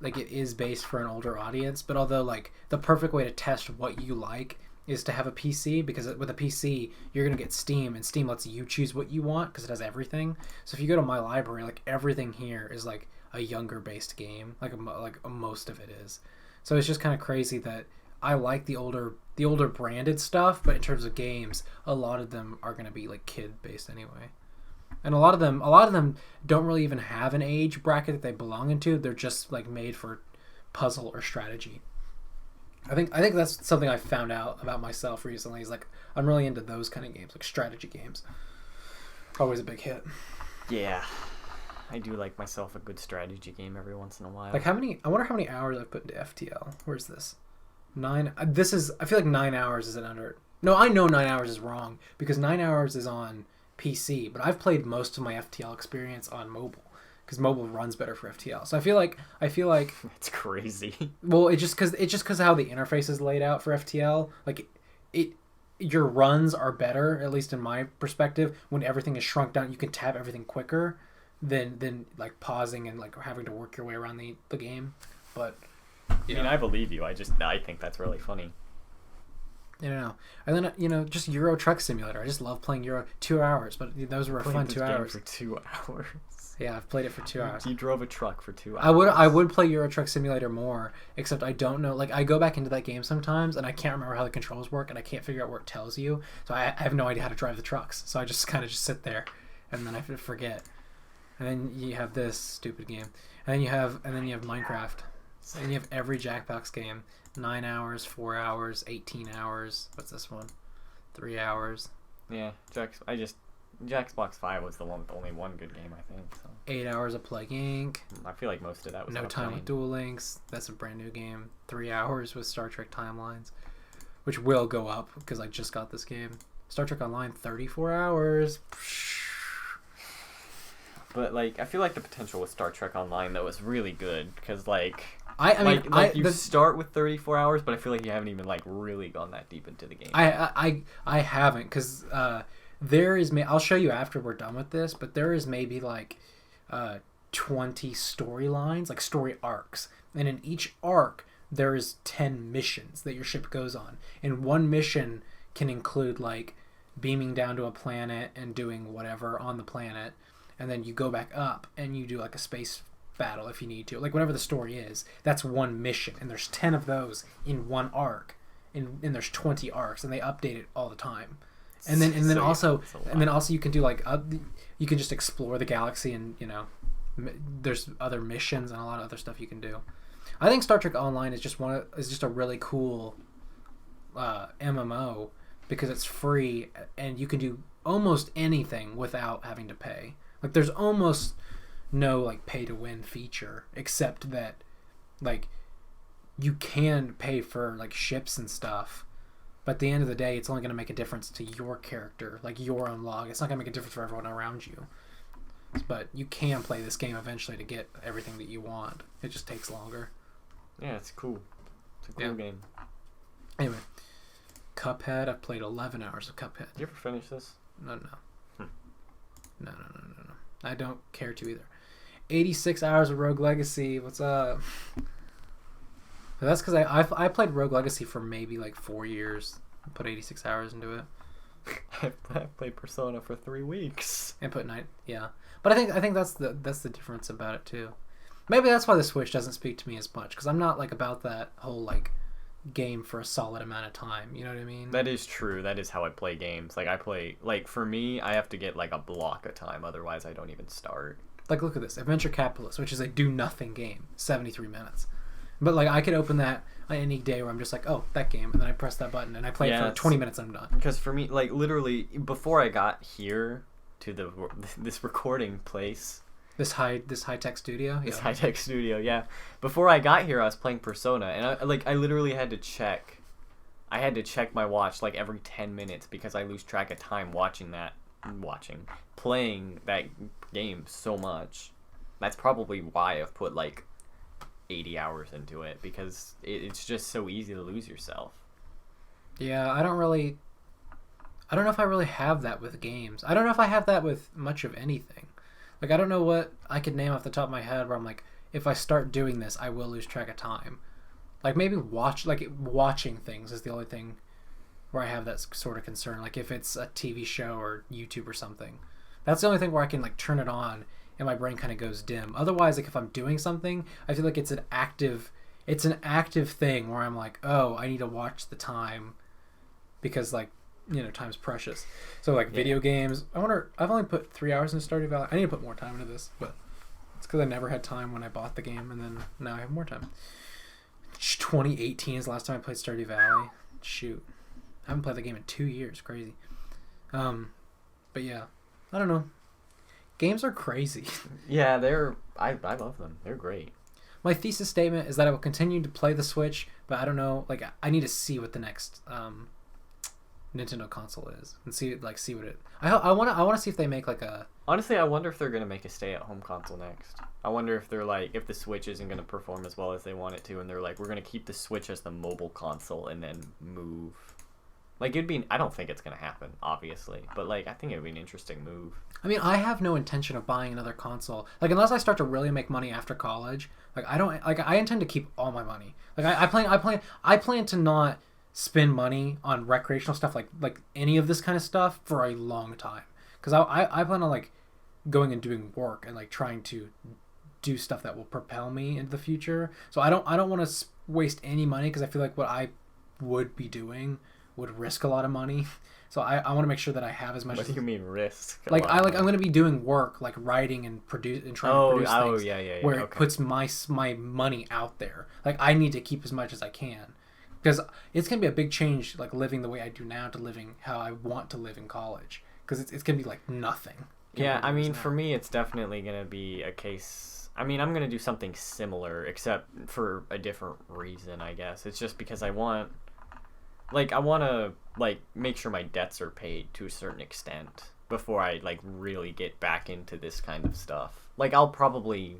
like it is based for an older audience, but although like the perfect way to test what you like is to have a PC, because with a PC you're gonna get Steam, and Steam lets you choose what you want because it has everything. So if you go to my library, like everything here is like a younger based game, like most of it is. So it's just kind of crazy that I like the older branded stuff, but in terms of games, a lot of them are gonna be like kid based anyway. And a lot of them don't really even have an age bracket that they belong into. They're just like made for puzzle or strategy. I think that's something I found out about myself recently. Is like I'm really into those kind of games, like strategy games. Always a big hit. Yeah, I do like myself a good strategy game every once in a while. Like I wonder how many hours I've put into FTL. Where's this? 9. I feel like 9 hours is an under. No, I know 9 hours is wrong because 9 hours is on PC, but I've played most of my FTL experience on mobile because mobile runs better for FTL. So I feel like That's crazy. well, it's just because how the interface is laid out for FTL, like it your runs are better, at least in my perspective, when everything is shrunk down. You can tab everything quicker than like pausing and like having to work your way around the game. But I mean, I believe you. I think that's really funny. I don't know. And then just Euro Truck Simulator. I just love playing Euro 2 hours, but those were a fun 2 hours. For 2 hours. Yeah, I've played it for 2 hours. You drove a truck for 2 hours. I would play Euro Truck Simulator more, except I don't know. Like I go back into that game sometimes, and I can't remember how the controls work, and I can't figure out where it tells you. So I have no idea how to drive the trucks. So I just kind of just sit there, and then I forget. And then you have this stupid game, and then you have Minecraft, and you have every Jackbox game. 9 hours, 4 hours, 18 hours. What's this one? 3 hours. Yeah, Jackbox 5 was the one with only one good game, I think. So. 8 hours of Plague Inc. I feel like most of that was No Time with Duel Links. That's a brand new game. 3 hours with Star Trek Timelines, which will go up because I just got this game. Star Trek Online, 34 hours. But like, I feel like the potential with Star Trek Online though is really good because like. You start with 34 hours, but I feel like you haven't even like really gone that deep into the game. I haven't because there is I'll show you after we're done with this, but there is maybe like 20 storylines, like story arcs, and in each arc there is 10 missions that your ship goes on, and one mission can include like beaming down to a planet and doing whatever on the planet, and then you go back up and you do like a space battle if you need to, like whatever the story is. That's one mission, and there's 10 of those in one arc, and there's 20 arcs, and they update it all the time. And then also you can do like you can just explore the galaxy, and there's other missions and a lot of other stuff you can do. I think Star Trek Online is just a really cool MMO because it's free and you can do almost anything without having to pay. Like there's almost no like pay to win feature, except that like you can pay for like ships and stuff, but at the end of the day it's only going to make a difference to your character, like your own log. It's not going to make a difference for everyone around you, but you can play this game eventually to get everything that you want. It just takes longer. Yeah, it's cool. It's a cool game. Anyway, Cuphead. I've played 11 hours of Cuphead. Did you ever finish this? No. No. I don't care to either. 86 hours of Rogue Legacy. What's up? But that's because I played Rogue Legacy for maybe like 4 years. I put 86 hours into it. I played Persona for 3 weeks. And put 9. Yeah, but I think that's the difference about it too. Maybe that's why the Switch doesn't speak to me as much, because I'm not like about that whole like game for a solid amount of time. You know what I mean? That is true. That is how I play games. Like I play for me, I have to get like a block of time, otherwise I don't even start. Like look at this, Adventure Capitalist, which is a do nothing game, 73 minutes. But like I could open that on any day where I'm just like, oh, that game, and then I press that button and I play it for 20 minutes and I'm done. Because for me, like literally before I got here to this recording place, this high tech studio, this high tech studio, yeah. Before I got here, I was playing Persona, and I literally had to check. I had to check my watch like every 10 minutes because I lose track of time playing that game so much. That's probably why I've put like 80 hours into it, because it's just so easy to lose yourself. Yeah, I don't know if I really have that with games. I don't know if I have that with much of anything. Like I don't know what I could name off the top of my head where I'm like, if I start doing this, I will lose track of time. Like maybe watching things is the only thing where I have that sort of concern. Like if it's a TV show or YouTube or something, that's the only thing where I can like turn it on and my brain kind of goes dim. Otherwise, like if I'm doing something, I feel like it's an active thing where I'm like, oh, I need to watch the time because like, time's precious. So like video games, I've only put 3 hours into Stardew Valley. I need to put more time into this, but it's because I never had time when I bought the game, and then now I have more time. 2018 is the last time I played Stardew Valley. Shoot. I haven't played the game in 2 years. Crazy. But yeah, I don't know. Games are crazy. Yeah, I love them. They're great. My thesis statement is that I will continue to play the Switch, but I don't know. Like, I need to see what the next Nintendo console is, and see what it. I want to see if they make like a. Honestly, I wonder if they're gonna make a stay-at-home console next. I wonder if they're like, if the Switch isn't gonna perform as well as they want it to, and they're like, we're gonna keep the Switch as the mobile console and then move. Like, it'd be. I don't think it's gonna happen, obviously, but like, I think it'd be an interesting move. I mean, I have no intention of buying another console. Like, unless I start to really make money after college. Like, I don't. Like, I intend to keep all my money. Like, I plan to not spend money on recreational stuff like any of this kind of stuff for a long time. Because I plan on like going and doing work and like trying to do stuff that will propel me into the future. So I don't want to waste any money, because I feel like what I would be doing would risk a lot of money. So I want to make sure that I have as much. What do you mean risk? I'm going to be doing work like writing and trying to produce things. Yeah. Where it puts my money out there. Like, I need to keep as much as I can, because it's going to be a big change, like living the way I do now to living how I want to live in college. Because it's going to be like nothing. Yeah, I mean, for me, it's definitely going to be a case. I mean, I'm going to do something similar, except for a different reason, I guess. It's just because I want to, like, make sure my debts are paid to a certain extent before I, like, really get back into this kind of stuff. Like, I'll probably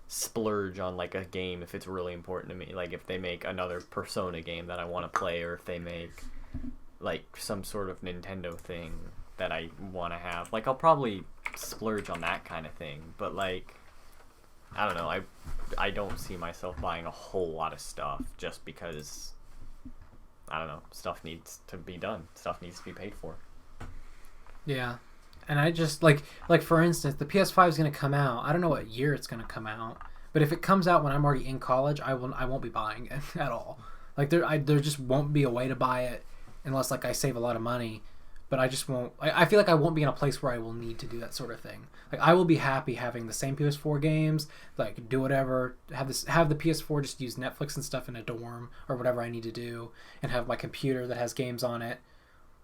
splurge on, like, a game if it's really important to me. Like, if they make another Persona game that I want to play, or if they make, like, some sort of Nintendo thing that I want to have. Like, I'll probably splurge on that kind of thing. But, like, I don't know. I don't see myself buying a whole lot of stuff just because... I don't know. Stuff needs to be done. Stuff needs to be paid for. Yeah. And I just, like for instance, the PS5 is going to come out. I don't know what year it's going to come out. But if it comes out when I'm already in college, I won't be buying it at all. Like, there just won't be a way to buy it unless, like, I save a lot of money. But I just won't... I feel like I won't be in a place where I will need to do that sort of thing. Like, I will be happy having the same PS4 games, like, do whatever, have the PS4 just use Netflix and stuff in a dorm, or whatever I need to do, and have my computer that has games on it.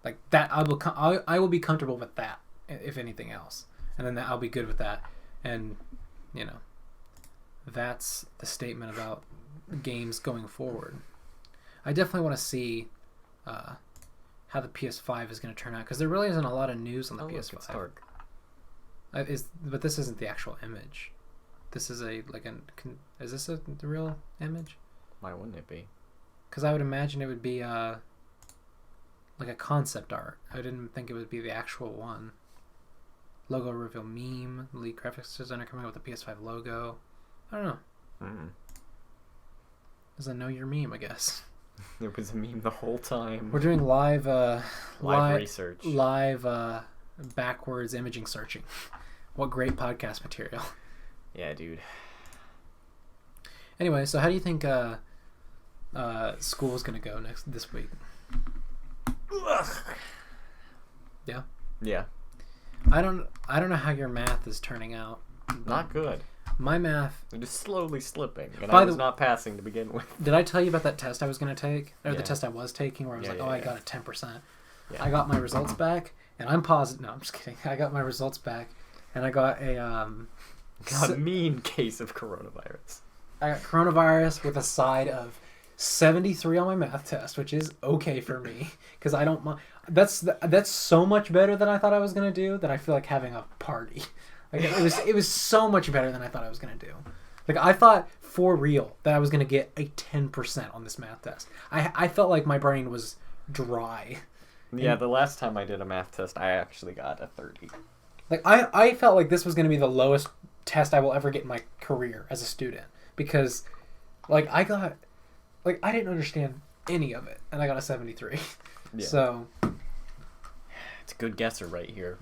Like, that, I will be comfortable with that, if anything else. And then I'll be good with that. And, you know, that's the statement about games going forward. I definitely want to see... how the PS5 is going to turn out, because there really isn't a lot of news on the PS5. It's dark. But this isn't the actual image. This is is this the real image? Why wouldn't it be? Because I would imagine it would be like a concept art. I didn't think it would be the actual one. Logo reveal meme. Lead graphics designer coming out with the PS5 logo. I don't know. Does I know your meme, I guess. It was a meme the whole time. We're doing live research. Live backwards imaging searching. What great podcast material. Yeah, dude. Anyway, so how do you think school's gonna go this week? Yeah. Yeah. I don't know how your math is turning out. Not good. My math... It is slowly slipping, and I was not passing to begin with. Did I tell you about that test I was going to take? Or yeah. The test I was taking where I was I got a 10%. Yeah. I got my results back, and I'm positive... No, I'm just kidding. I got my results back, and I got a... Got a mean case of coronavirus. I got coronavirus with a side of 73 on my math test, which is okay for me, because I don't mind... That's so much better than I thought I was going to do that I feel like having a party. Like, it was so much better than I thought I was going to do. Like, I thought for real that I was going to get a 10% on this math test. I felt like my brain was dry. Yeah, the last time I did a math test, I actually got a 30. Like, I felt like this was going to be the lowest test I will ever get in my career as a student. Because, like, I didn't understand any of it. And I got a 73. Yeah. So... It's a good guesser right here.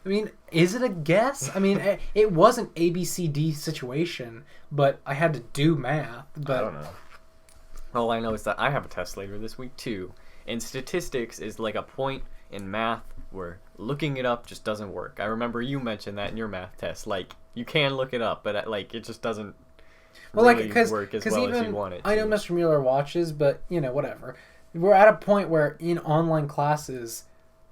I mean, is it a guess? I mean, it was an ABCD situation, but I had to do math. But I don't know. All I know is that I have a test later this week, too. And statistics is like a point in math where looking it up just doesn't work. I remember you mentioned that in your math test. Like, you can look it up, but, like, it just doesn't really work as well as you want it to. I know Mr. Mueller watches, but, you know, whatever. We're at a point where in online classes...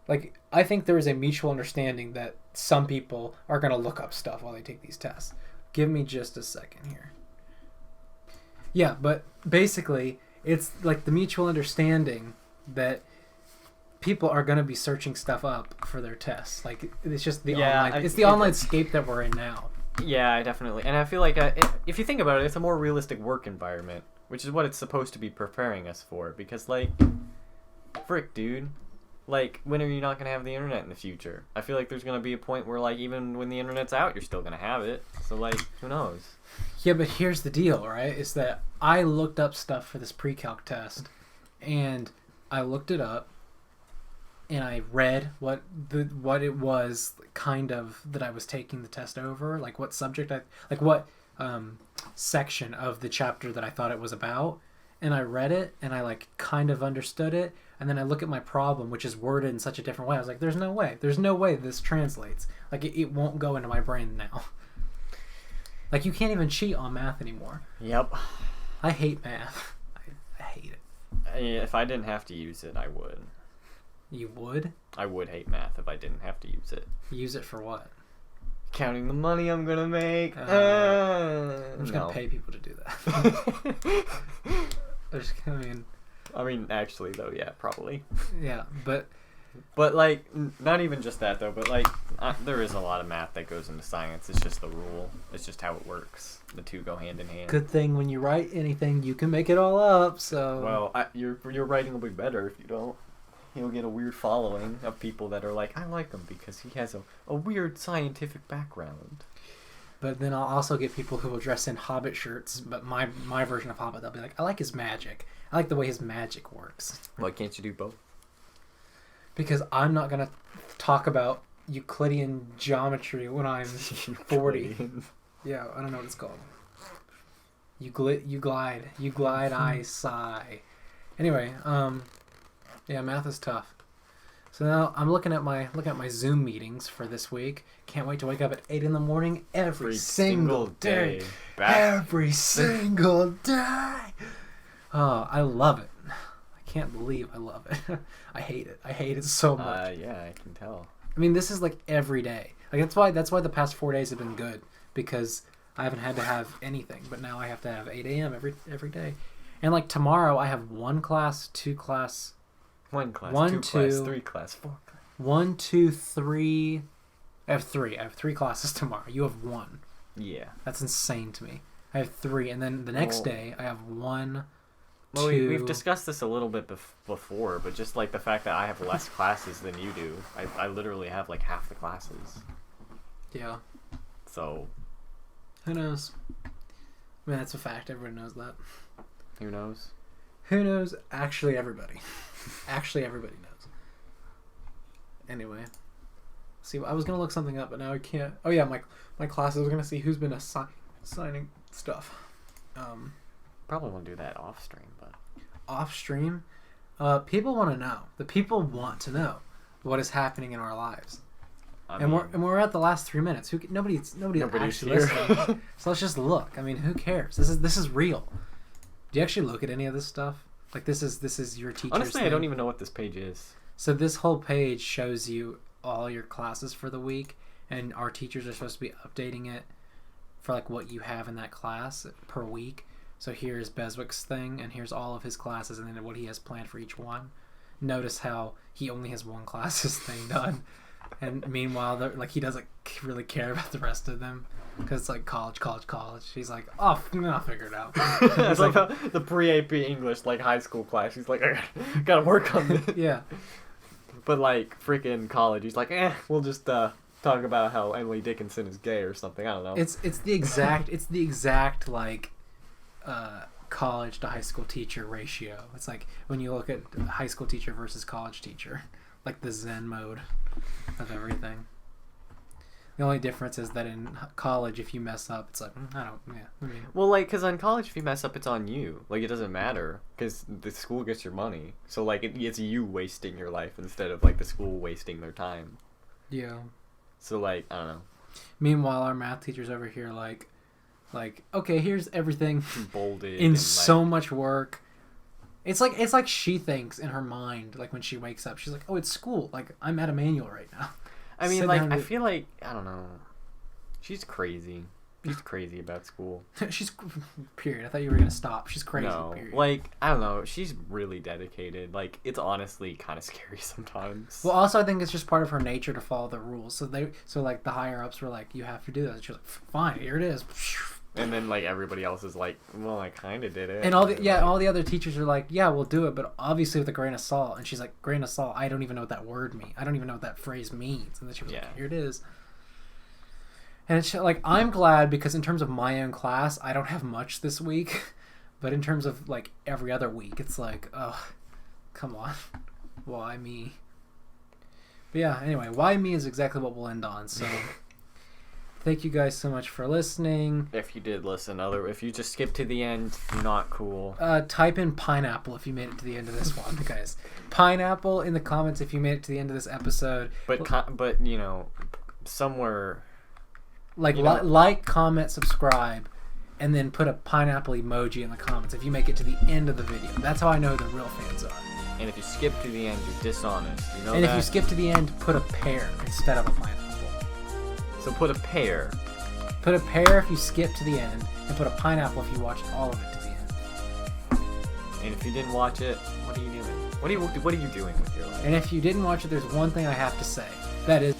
Like, I think there is a mutual understanding that some people are going to look up stuff while they take these tests. Give me just a second here. Yeah, but basically, it's like the mutual understanding that people are going to be searching stuff up for their tests. Like, it's just the Yeah, online. It's the online scape that we're in now. Yeah, definitely. And I feel like if you think about it, it's a more realistic work environment, which is what it's supposed to be preparing us for. Because, like, frick, dude. Like, when are you not going to have the internet in the future? I feel like there's going to be a point where, like, even when the internet's out, you're still going to have it. So, like, who knows? Yeah, but here's the deal, right? Is that I looked up stuff for this pre-calc test, and I looked it up, and I read what it was kind of that I was taking the test over, like what subject what section of the chapter that I thought it was about, and I read it, and I like kind of understood it, and then I look at my problem, which is worded in such a different way. I was like, there's no way this translates. Like, it won't go into my brain now. Like, you can't even cheat on math anymore. Yep. I hate math. I hate it. If I didn't have to use it, I would. You would? I would hate math if I didn't have to use it. Use it for what? Counting the money I'm gonna make. I'm just gonna pay people to do that. I mean, actually, though, yeah, probably. Yeah, but like, not even just that, though, but, like, there is a lot of math that goes into science. It's just the rule. It's just how it works. The two go hand in hand. Good thing when you write anything, you can make it all up, so... Well, your writing will be better if you don't. He'll get a weird following of people that are like, I like him because he has a weird scientific background. But then I'll also get people who will dress in Hobbit shirts, but my version of Hobbit, they'll be like, I like his magic. I like the way his magic works. Why can't you do both? Because I'm not going to talk about Euclidean geometry when I'm 40. Yeah, I don't know what it's called. You glide, I sigh. Anyway, yeah, math is tough. So now I'm looking at my Zoom meetings for this week. Can't wait to wake up at 8 in the morning every single day. Every single day. Oh, I love it. I can't believe I love it. I hate it. I hate it so much. Yeah, I can tell. I mean, this is like every day. Like that's why the past 4 days have been good, because I haven't had to have anything, but now I have to have 8 a.m. every day. And like tomorrow I have one class, two class, one class, one, two two, class, three class, four class. 1, 2, 3. I have three. I have 3 classes tomorrow. You have 1. Yeah. That's insane to me. I have 3, and then the next day I have 1. Well, we've discussed this a little bit before, but just like the fact that I have less classes than you do, I literally have like half the classes. Yeah. So. Who knows? I mean, that's a fact. Everyone knows that. Who knows? Who knows? Actually, everybody. Actually, everybody knows. Anyway. See, I was going to look something up, but now I can't. Oh, yeah, my classes. I was going to see who's been assigning stuff. Probably won't do that off stream, but... Off stream? People want to know. The people want to know what is happening in our lives. And we're at the last 3 minutes. Nobody's actually listening. So let's just look. I mean, who cares? This is real. Do you actually look at any of this stuff? Like, this is your teacher's Honestly, thing? I don't even know what this page is. So this whole page shows you all your classes for the week, and our teachers are supposed to be updating it for like what you have in that class per week. So here's Beswick's thing, and here's all of his classes, and then what he has planned for each one. Notice how he only has one class's thing done, and meanwhile, like, he doesn't really care about the rest of them because it's like college. He's like, oh, I'll figure it out. It's like the pre-AP English, like high school class. He's like, I gotta work on this. Yeah. But like freaking college, he's like, we'll just talk about how Emily Dickinson is gay or something. I don't know. It's the exact like college to high school teacher ratio. It's like when you look at high school teacher versus college teacher, like the Zen mode of everything. The only difference is that in college, if you mess up, it's like, Well, like, because in college, if you mess up, it's on you. Like, it doesn't matter, because the school gets your money. So, like, it's you wasting your life instead of, like, the school wasting their time. Yeah. So, like, I don't know. Meanwhile, our math teacher's over here, like, okay, here's everything bolded in so much work. It's like she thinks in her mind, like, when she wakes up, she's like, oh, it's school. Like, I'm at a manual right now. I mean, like, I feel like, I don't know. She's crazy. She's crazy about school. She's period. I thought you were gonna stop. She's crazy. No, period. like I don't know. She's really dedicated. Like it's honestly kind of scary sometimes. Well, also I think it's just part of her nature to follow the rules. So like the higher ups were like, you have to do this. She's like, fine, here it is. And then like everybody else is like, well, I kind of did it. And all the other teachers are like, yeah, we'll do it, but obviously with a grain of salt. And she's like, grain of salt. I don't even know what that word means. I don't even know what that phrase means. And then she was like, here it is. And it's like, I'm glad because in terms of my own class, I don't have much this week. But in terms of like every other week, it's like, oh, come on. Why me? But yeah, anyway, why me is exactly what we'll end on. So thank you guys so much for listening. If you did listen, if you just skipped to the end, not cool. Type in pineapple if you made it to the end of this one, guys. Pineapple in the comments if you made it to the end of this episode. But you know, somewhere... Like, comment, subscribe, and then put a pineapple emoji in the comments if you make it to the end of the video. That's how I know the real fans are. And if you skip to the end, you're dishonest. You know and that? If you skip to the end, put a pear instead of a pineapple. So put a pear. Put a pear if you skip to the end, and put a pineapple if you watched all of it to the end. And if you didn't watch it, what are you doing? What are you doing with your life? And if you didn't watch it, there's one thing I have to say. That is